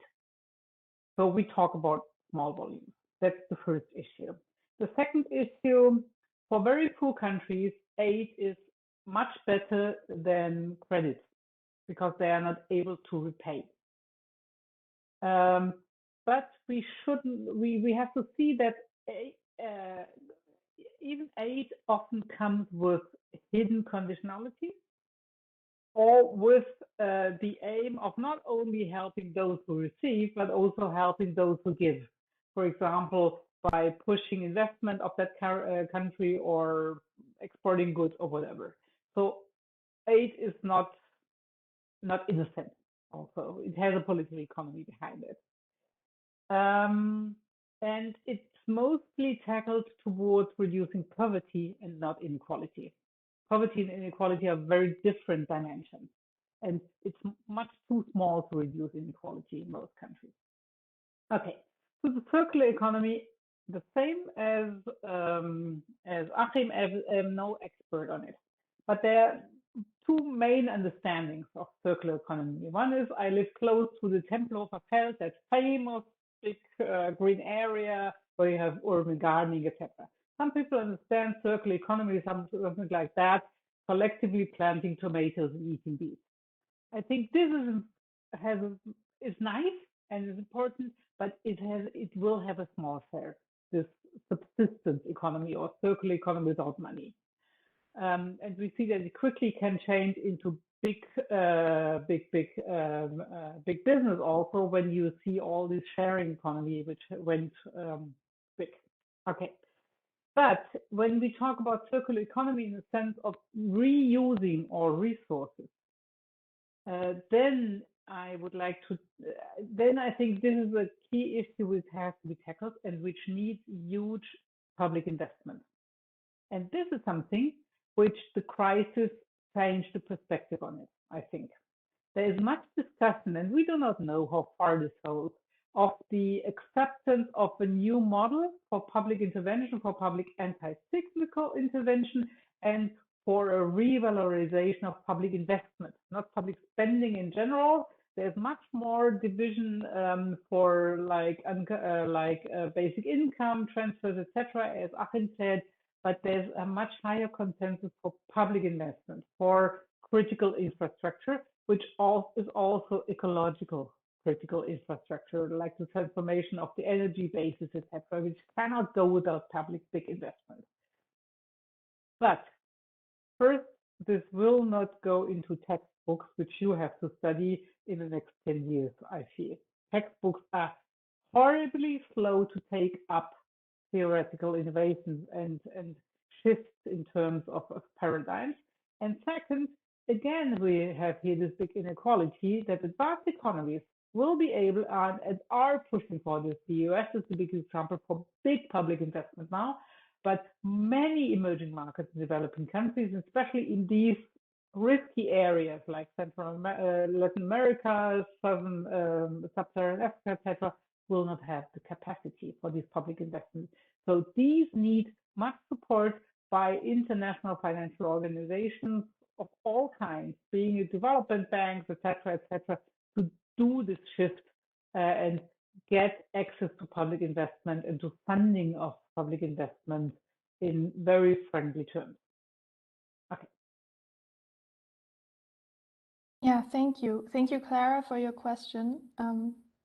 So we talk about small volumes. That's the first issue. The second issue, for very poor countries, aid is much better than credit because they are not able to repay. But we have to see that even aid often comes with hidden conditionality, or with the aim of not only helping those who receive, but also helping those who give. For example, by pushing investment of that country or exporting goods or whatever. So aid is not innocent also. It has a political economy behind it. And it's mostly tackled towards reducing poverty and not inequality. Poverty and inequality are very different dimensions, and it's much too small to reduce inequality in most countries. Okay, so the circular economy, the same as Achim, I'm no expert on it, but there are two main understandings of circular economy. One is I live close to the Tempelhofer Feld, that famous big green area where you have urban gardening, etc. Some people understand circular economy, something like that, collectively planting tomatoes and eating beets. I think this is nice and is important, but it will have a small share, this subsistence economy or circular economy without money. And we see that it quickly can change into big business also when you see all this sharing economy, which went big. Okay. But when we talk about circular economy in the sense of reusing our resources, then I would like to, then I think this is a key issue which has to be tackled and which needs huge public investment. And this is something which the crisis changed the perspective on it, I think. There is much discussion, and we do not know how far this goes, of the acceptance of a new model for public intervention, for public anti-cyclical intervention, and for a revalorization of public investment, not public spending in general. There's much more division for basic income transfers, etc., as Achim said, but there's a much higher consensus for public investment, for critical infrastructure, which is also ecological critical infrastructure, like the transformation of the energy basis, etc., which cannot go without public big investment. But first, this will not go into textbooks, which you have to study in the next 10 years, I feel. Textbooks are horribly slow to take up theoretical innovations and shifts in terms of paradigms. And second, again, we have here this big inequality that advanced economies will be able and are pushing for this. The US is the biggest example for big public investment now, but many emerging markets in developing countries, especially in these risky areas like Latin America, Sub-Saharan Africa, etc., will not have the capacity for these public investments. So these need much support by international financial organizations of all kinds, being it development banks, etc., to do this shift and get access to public investment and to funding of public investment in very friendly terms. Okay. Yeah, thank you. Thank you, Clara, for your question.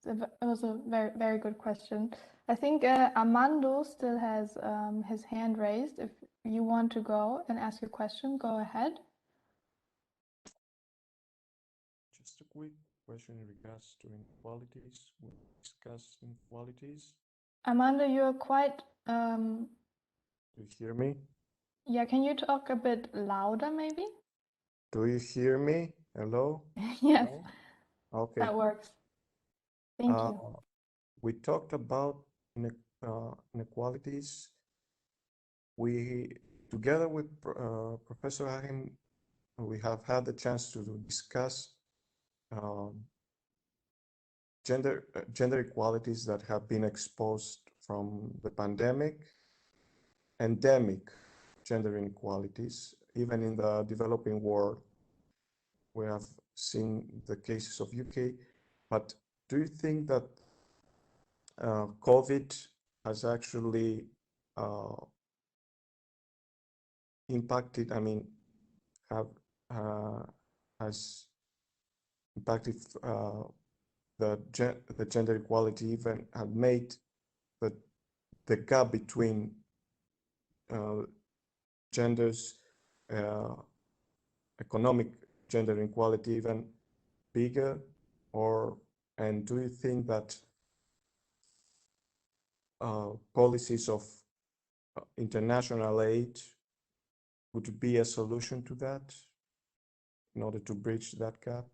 It was a very, very good question. I think Armando still has his hand raised. If you want to go and ask your question, go ahead. Just a quick question in regards to inequalities. We discussed inequalities. Armando, you're quite... Do you hear me? Yeah, can you talk a bit louder, maybe? Do you hear me? Hello? Yes, No? Okay. that works. Thank you. We talked about inequalities. We, together with Professor Achim, we have had the chance to discuss gender equalities that have been exposed from the pandemic, endemic gender inequalities, even in the developing world. We have seen the cases of UK, but do you think that COVID has actually impacted, has impacted the gender equality, even have made the gap between genders, economic gender inequality even bigger? And do you think that policies of international aid would be a solution to that in order to bridge that gap?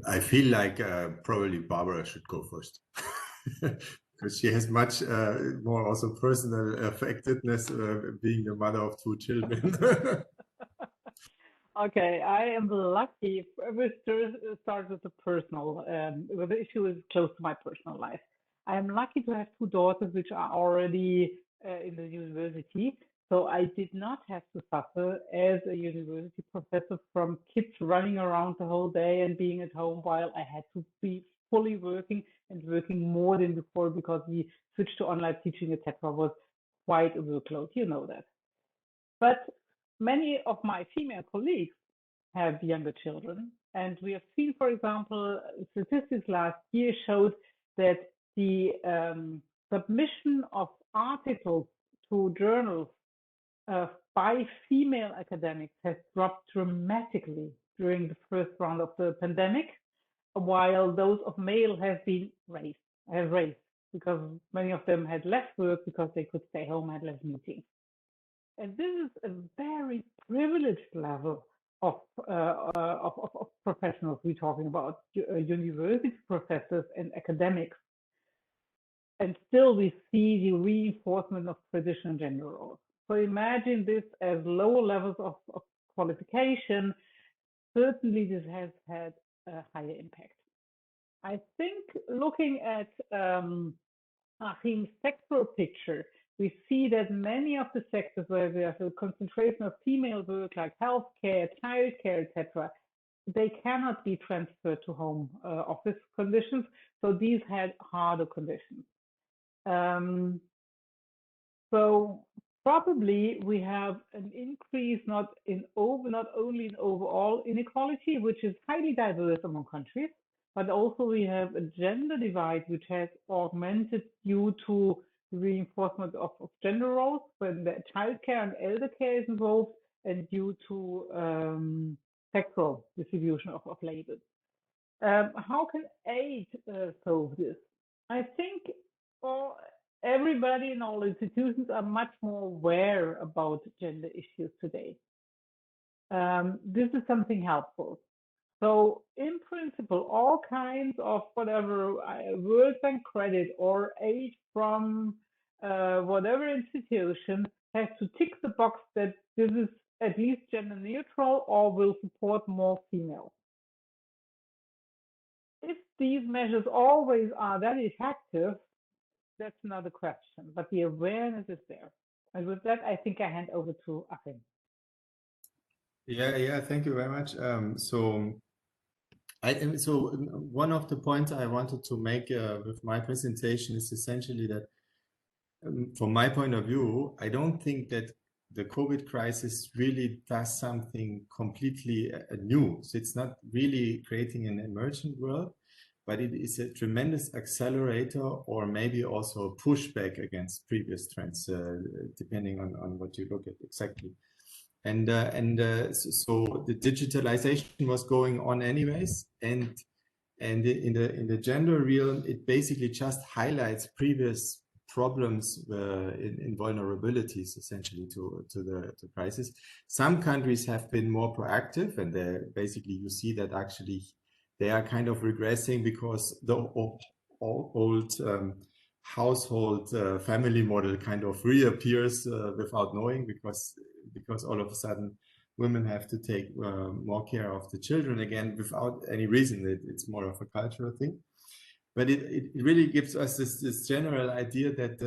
I feel like probably Barbara should go first because she has much more also personal affectedness being the mother of 2 children. Okay, I am lucky. We start with the personal, the issue is close to my personal life. I am lucky to have 2 daughters which are already in the university. So I did not have to suffer as a university professor from kids running around the whole day and being at home while I had to be fully working and working more than before because the switch to online teaching, etc., was quite a workload. You know that. But many of my female colleagues have younger children. And we have seen, for example, statistics last year showed that the submission of articles to journals by female academics has dropped dramatically during the first round of the pandemic, while those of male have raised because many of them had less work because they could stay home, had less meetings. And this is a very privileged level of professionals we're talking about, university professors and academics. And still we see the reinforcement of traditional gender roles. So imagine this as lower levels of qualification. Certainly this has had a higher impact. I think looking at Achim's sectoral picture, we see that many of the sectors where we have a concentration of female work, like healthcare, childcare, etc., they cannot be transferred to home office conditions. So these had harder conditions. So probably we have an increase not only in overall inequality, which is highly diverse among countries, but also we have a gender divide which has augmented due to reinforcement of gender roles when the childcare and elder care is involved, and due to sexual distribution of labor. How can aid solve this? I think everybody in all institutions are much more aware about gender issues today. This is something helpful. So in principle, all kinds of whatever World Bank credit or aid from whatever institution has to tick the box that this is at least gender neutral or will support more females. If these measures always are that effective, that's another question, but the awareness is there. And with that, I think I hand over to Achim. Yeah, thank you very much. So one of the points I wanted to make with my presentation is essentially that from my point of view, I don't think that the COVID crisis really does something completely new. So it's not really creating an emergent world, but it is a tremendous accelerator or maybe also a pushback against previous trends, depending on what you look at exactly. And so the digitalization was going on anyways, and in the gender realm, it basically just highlights previous problems in vulnerabilities essentially to the crisis. Some countries have been more proactive, and basically you see that actually they are kind of regressing because the old household family model kind of reappears without knowing, because all of a sudden women have to take more care of the children again without any reason. It's more of a cultural thing. But it really gives us this general idea that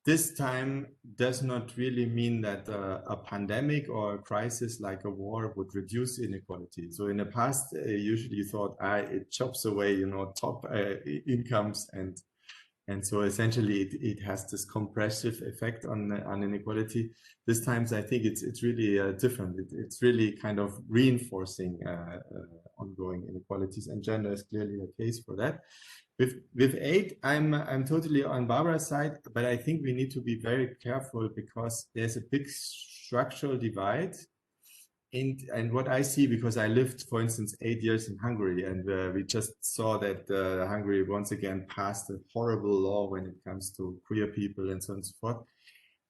this time does not really mean that a pandemic or a crisis like a war would reduce inequality. So in the past, usually you thought, it chops away, top incomes, and so essentially it has this compressive effect on inequality. This time, I think it's really different. It's really kind of reinforcing ongoing inequalities, and gender is clearly a case for that. With aid, I'm totally on Barbara's side, but I think we need to be very careful because there's a big structural divide. And what I see, because I lived, for instance, 8 years in Hungary, and we just saw that Hungary once again passed a horrible law when it comes to queer people and so on and so forth.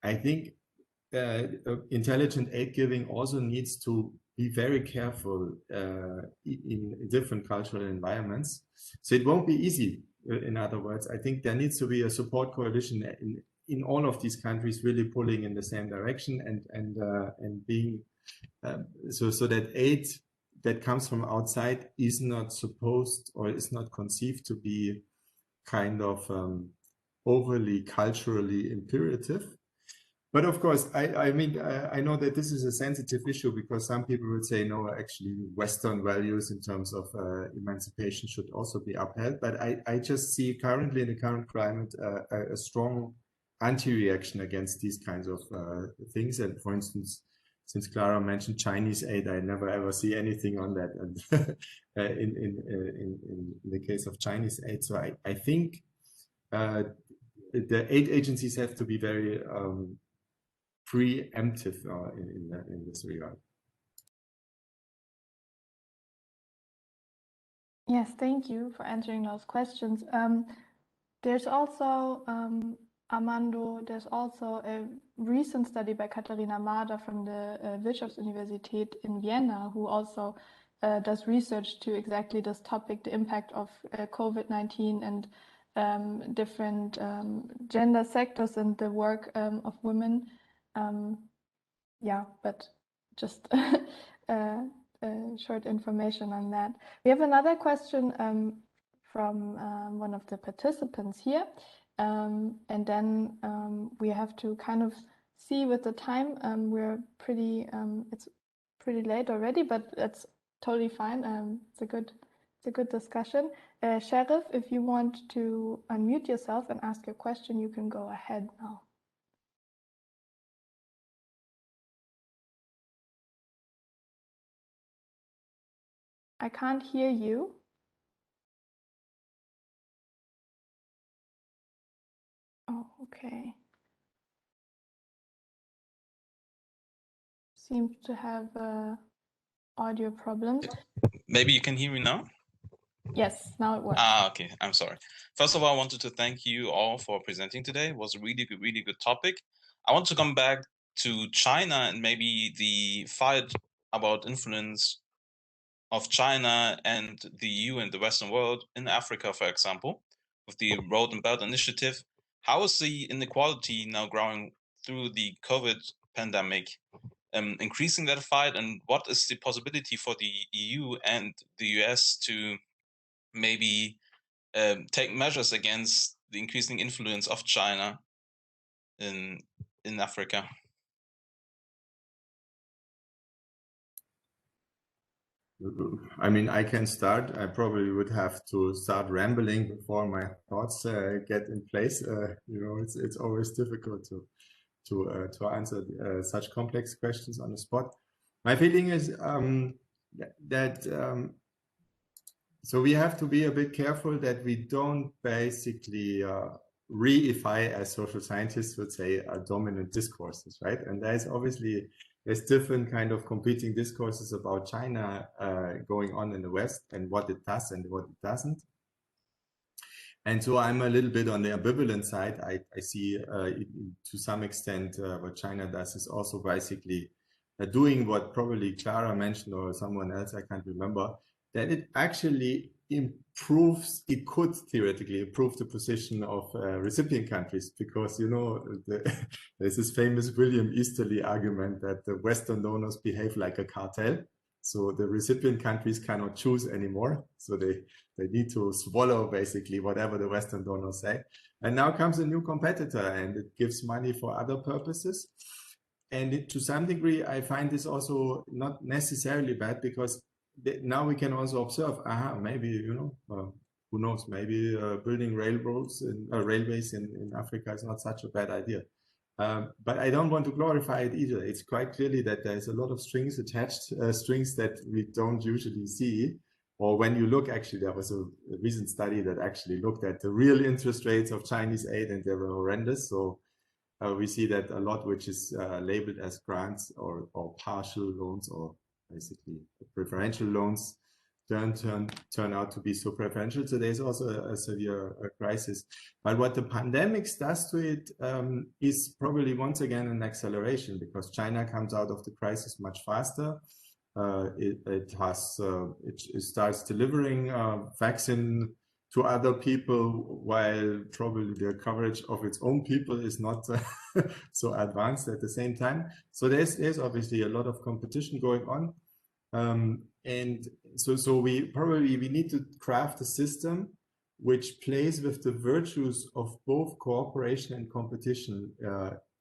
I think intelligent aid giving also needs to be very careful in different cultural environments. So it won't be easy. In other words, I think there needs to be a support coalition in all of these countries really pulling in the same direction and being so that aid that comes from outside is not supposed or is not conceived to be kind of overly culturally imperative. But of course, I mean, I know that this is a sensitive issue because some people would say, no, actually Western values in terms of emancipation should also be upheld. But I just see currently in the current climate a strong anti-reaction against these kinds of things. And for instance, since Clara mentioned Chinese aid, I never ever see anything on that. And in the case of Chinese aid, so I think the aid agencies have to be very preemptive in this regard. Yes, thank you for answering those questions. There's also, Armando, there's also a recent study by Katharina Mader from the Wirtschaftsuniversität in Vienna, who also does research to exactly this topic, the impact of COVID-19 and different gender sectors and the work of women. Yeah, but just short information on that. We have another question from one of the participants here. And then we have to kind of see with the time, we're pretty, it's pretty late already, but that's totally fine. It's a good discussion. Sheriff, if you want to unmute yourself and ask your question, you can go ahead now. I can't hear you. Oh, okay. Seems to have audio problems. Maybe you can hear me now? Yes, now it works. Okay. I'm sorry. First of all, I wanted to thank you all for presenting today. It was a really good topic. I want to come back to China and maybe the fight about influence of China and the EU and the Western world in Africa, for example, with the Road and Belt Initiative. How is the inequality now growing through the COVID pandemic, increasing that fight, and what is the possibility for the EU and the US to maybe take measures against the increasing influence of China in Africa? I mean, I can start. I probably would have to start rambling before my thoughts get in place. You know, it's always difficult to answer such complex questions on the spot. My feeling is that so we have to be a bit careful that we don't basically reify, as social scientists would say, dominant discourses, right? And there's different kind of competing discourses about China going on in the West and what it does and what it doesn't. And so I'm a little bit on the ambivalent side. I see to some extent what China does is also basically doing what probably Clara mentioned or someone else, I can't remember, that it actually improves, it could theoretically improve the position of recipient countries, because, you know, there's this famous William Easterly argument that the Western donors behave like a cartel. So the recipient countries cannot choose anymore. So they need to swallow basically whatever the Western donors say. And now comes a new competitor and it gives money for other purposes. And to some degree, I find this also not necessarily bad, because now we can also observe, maybe, you know, who knows, maybe building railways in Africa is not such a bad idea. But I don't want to glorify it either. It's quite clearly that there's a lot of strings attached, strings that we don't usually see. Or when you look, actually, there was a recent study that actually looked at the real interest rates of Chinese aid, and they were horrendous. So we see that a lot which is labeled as grants or partial loans or basically preferential loans turn out to be so preferential. So there's also a severe crisis. But what the pandemic does to it is probably once again an acceleration, because China comes out of the crisis much faster. It starts delivering vaccine to other people, while probably the coverage of its own people is not so advanced at the same time. So there's obviously a lot of competition going on. And so we need to craft a system which plays with the virtues of both cooperation and competition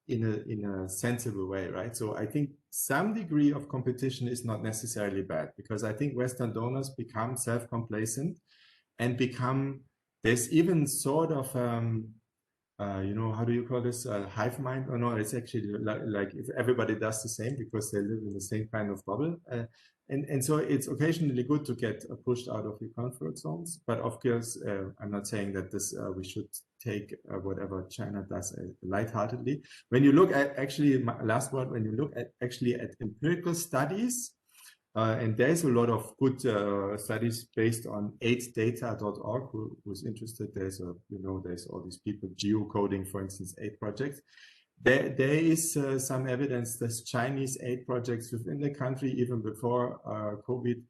in a sensible way, right? So I think some degree of competition is not necessarily bad, because I think Western donors become self-complacent and there's even sort of you know, how do you call this, hive mind? Or no, it's actually like if everybody does the same because they live in the same kind of bubble. And so it's occasionally good to get pushed out of your comfort zones. But of course, I'm not saying that this we should take whatever China does lightheartedly. When you look at, actually, my last word, when you look at actually at empirical studies, and there's a lot of good studies based on aidData.org. Who's interested? There's all these people geocoding, for instance, aid projects. There is some evidence that Chinese aid projects within the country, even before COVID,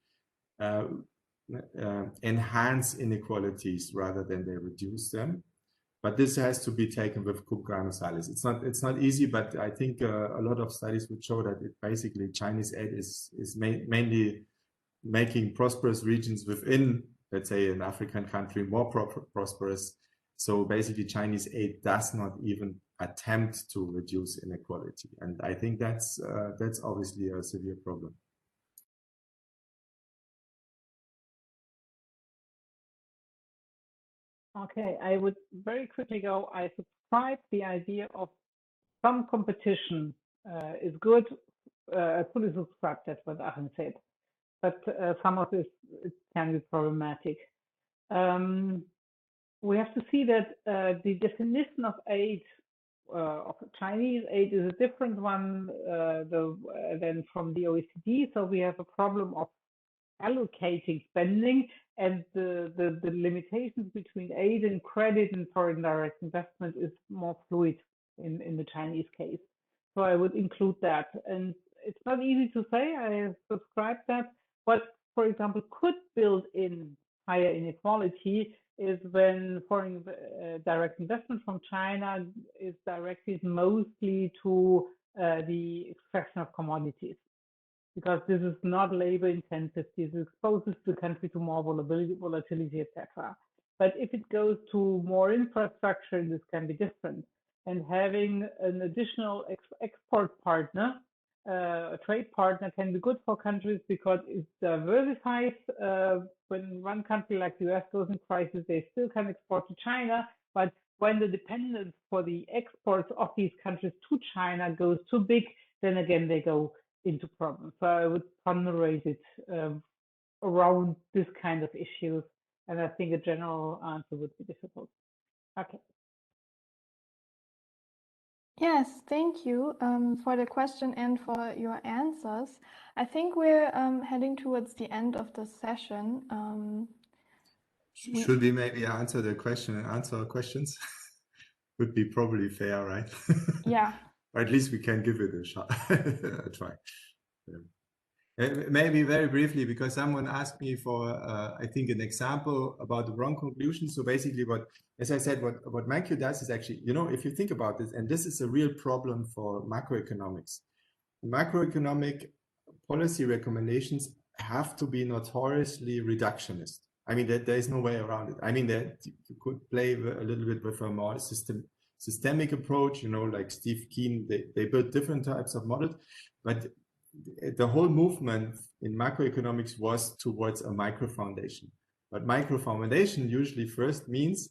enhance inequalities rather than they reduce them. But this has to be taken with cum grano salis. It's not easy, but I think a lot of studies would show that basically Chinese aid is mainly making prosperous regions within, let's say, an African country more prosperous. So basically Chinese aid does not even attempt to reduce inequality. And I think that's obviously a severe problem. Okay, I would very quickly go. I subscribe the idea of some competition is good. I fully subscribe. That's what Achim said. but some of this it can be problematic. We have to see that the definition of aid, of Chinese aid, is a different one than from the OECD. So we have a problem of allocating spending, and the limitations between aid and credit and foreign direct investment is more fluid in the Chinese case. So I would include that. And it's not easy to say, I subscribe that. What, for example, could build in higher inequality is when foreign direct investment from China is directed mostly to the extraction of commodities, because this is not labor intensive. This exposes the country to more volatility, etc. But if it goes to more infrastructure, this can be different. And having an additional export partner, a trade partner, can be good for countries because it diversifies. When one country like the US goes in crisis, they still can export to China. But when the dependence for the exports of these countries to China goes too big, then again they go into problems. So I would ponderate it around this kind of issues. And I think a general answer would be difficult. Okay. Yes, thank you for the question and for your answers. I think we're heading towards the end of the session. Should we maybe answer the question and answer questions? Would be probably fair, right? Yeah. Or at least we can give it a shot, a try. Maybe very briefly, because someone asked me for, I think, an example about the wrong conclusion. So basically what, as I said, what ManQ does is actually, you know, if you think about this, and this is a real problem for macroeconomics. Macroeconomic policy recommendations have to be notoriously reductionist. I mean, there is no way around it. I mean, that you could play a little bit with a more systemic approach, you know, like Steve Keen, they built different types of models, but the whole movement in macroeconomics was towards a micro foundation. But micro foundation usually first means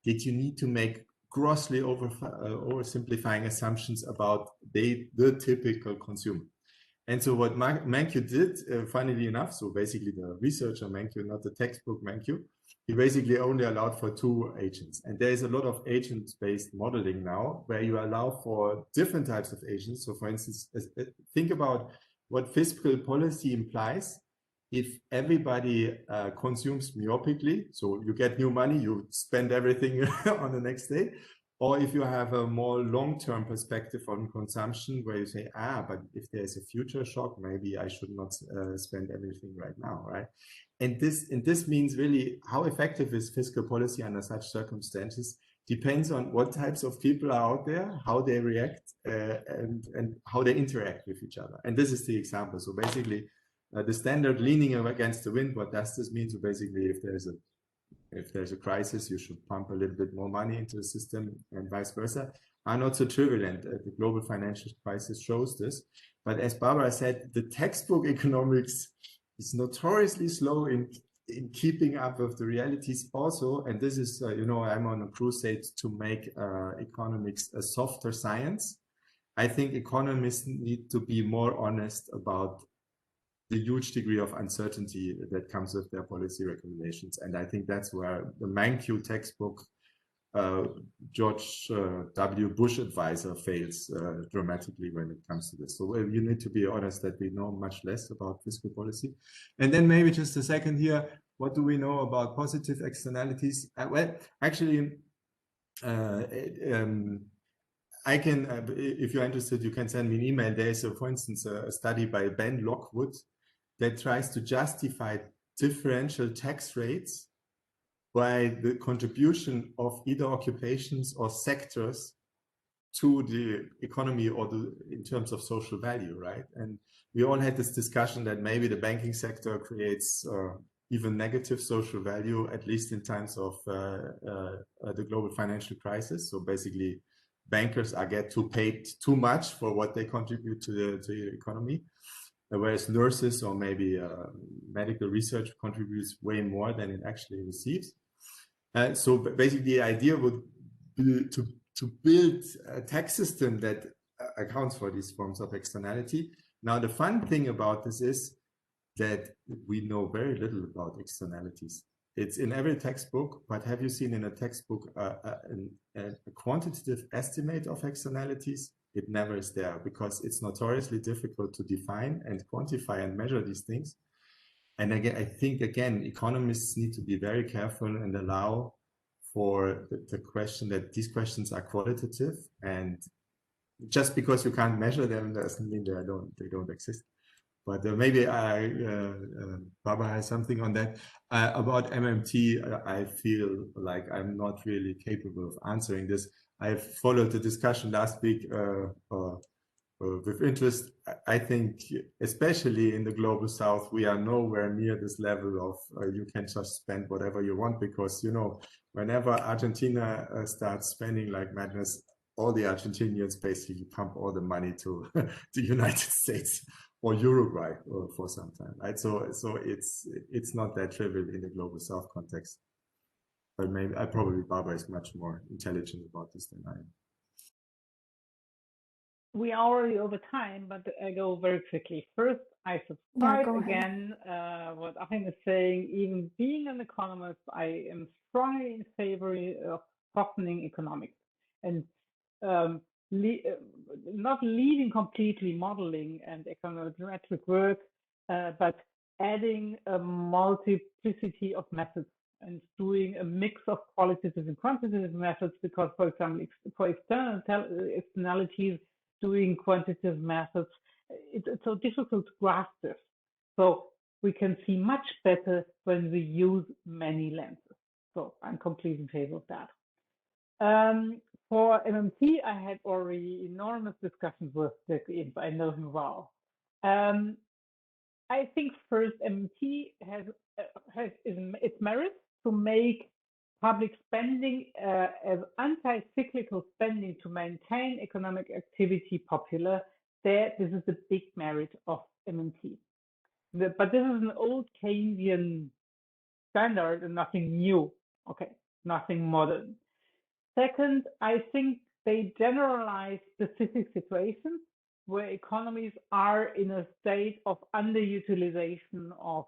that you need to make grossly oversimplifying assumptions about the typical consumer. And so what ManQ did, funnily enough, so basically the researcher ManQ, not the textbook ManQ, he basically only allowed for 2 agents. And there is a lot of agent-based modeling now where you allow for different types of agents. So for instance, think about what fiscal policy implies if everybody consumes myopically. So you get new money, you spend everything on the next day. Or if you have a more long-term perspective on consumption where you say, but if there's a future shock, maybe I should not spend everything right now, right? And this means really how effective is fiscal policy under such circumstances depends on what types of people are out there, how they react, and how they interact with each other. And this is the example. So basically, the standard leaning against the wind, what does this mean? So basically, if there's a crisis, you should pump a little bit more money into the system and vice versa, are not so trivial. And the global financial crisis shows this. But as Barbara said, the textbook economics is notoriously slow in keeping up with the realities also. And this is, you know, I'm on a crusade to make economics a softer science. I think economists need to be more honest about the huge degree of uncertainty that comes with their policy recommendations. And I think that's where the ManQ textbook, George W. Bush advisor, fails dramatically when it comes to this. So you need to be honest that we know much less about fiscal policy. And then maybe just a second here, what do we know about positive externalities? Well, actually, I can, if you're interested, you can send me an email. There's, for instance, a study by Ben Lockwood that tries to justify differential tax rates by the contribution of either occupations or sectors to the economy or in terms of social value, right? And we all had this discussion that maybe the banking sector creates even negative social value, at least in times of the global financial crisis. So basically, bankers get paid too much for what they contribute to the economy, whereas nurses or maybe medical research contributes way more than it actually receives. So basically, the idea would be to build a tax system that accounts for these forms of externality. Now, the fun thing about this is that we know very little about externalities. It's in every textbook, but have you seen in a textbook a quantitative estimate of externalities? It never is there, because it's notoriously difficult to define and quantify and measure these things. And again, I think, again, economists need to be very careful and allow for the question that these questions are qualitative, and just because you can't measure them doesn't mean they don't exist. But maybe Barbara has something on that. About MMT, I feel like I'm not really capable of answering this. I followed the discussion last week with interest. I think, especially in the global south, we are nowhere near this level of you can just spend whatever you want, because, you know, whenever Argentina starts spending like madness, all the Argentinians basically pump all the money to the United States or Uruguay for some time, right? So it's not that trivial in the global south context. But maybe probably Barbara is much more intelligent about this than I am. We are already over time, but I go very quickly. First, I subscribe again what Achim is saying. Even being an economist, I am strongly in favor of softening economics and not leaving completely modeling and econometric work, but adding a multiplicity of methods and doing a mix of qualitative and quantitative methods, because, for example, for externalities, doing quantitative methods, it's so difficult to grasp this. So we can see much better when we use many lenses. So I'm completely in favor of that. For MMT, I had already enormous discussions with Dirk Eames. I know him well. I think first, MMT has its merits to make public spending as anti-cyclical spending to maintain economic activity popular. This is the big merit of MMT. But this is an old Keynesian standard and nothing new. Okay, nothing modern. Second, I think they generalize specific situations where economies are in a state of underutilization of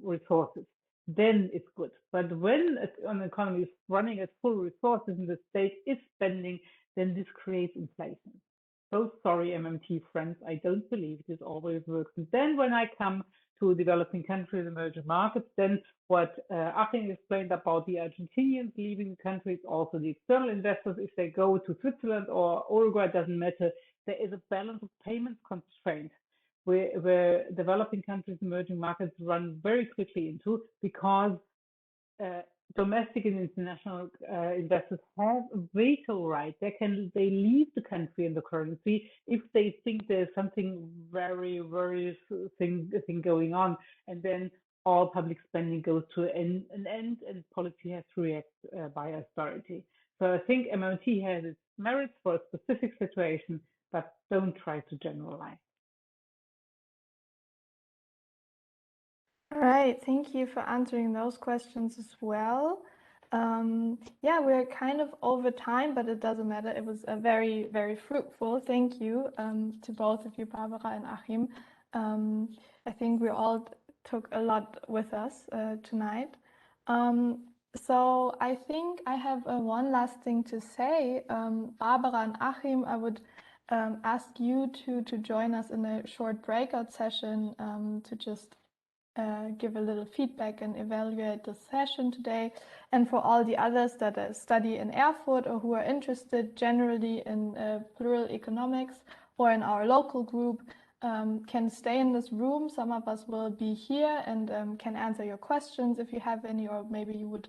resources. Then it's good. But when an economy is running at full resources and the state is spending, then this creates inflation. So sorry, MMT friends, I don't believe this always works. And then when I come to developing countries, emerging markets, then what Achim explained about the Argentinians leaving the country, also the external investors, if they go to Switzerland or Uruguay, doesn't matter. There is a balance of payments constraint where developing countries, emerging markets run very quickly into, because domestic and international investors have a veto right. They leave the country and the currency if they think there's something very worrisome thing going on, and then all public spending goes to an end, and policy has to react by austerity. So I think MMT has its merits for a specific situation, but don't try to generalize. All right, thank you for answering those questions as well. Yeah, we're kind of over time, but it doesn't matter. It was a very, very fruitful. Thank you to both of you, Barbara and Achim. I think we all took a lot with us tonight. So I think I have one last thing to say. Barbara and Achim, I would ask you to join us in a short breakout session to just give a little feedback and evaluate the session today. And for all the others that study in Erfurt or who are interested generally in plural economics or in our local group, can stay in this room. Some of us will be here and can answer your questions if you have any, or maybe you would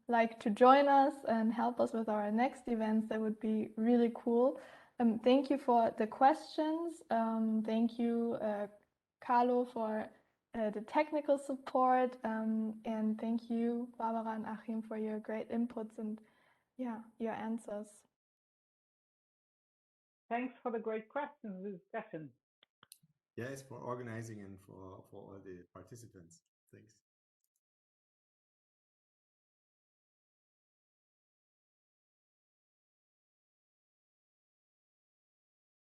like to join us and help us with our next events. That would be really cool. Thank you for the questions. Thank you, Carlo, for the technical support, and thank you, Barbara and Achim, for your great inputs and your answers. Thanks for the great questions and discussion. Yes, for organizing and for all the participants. Thanks.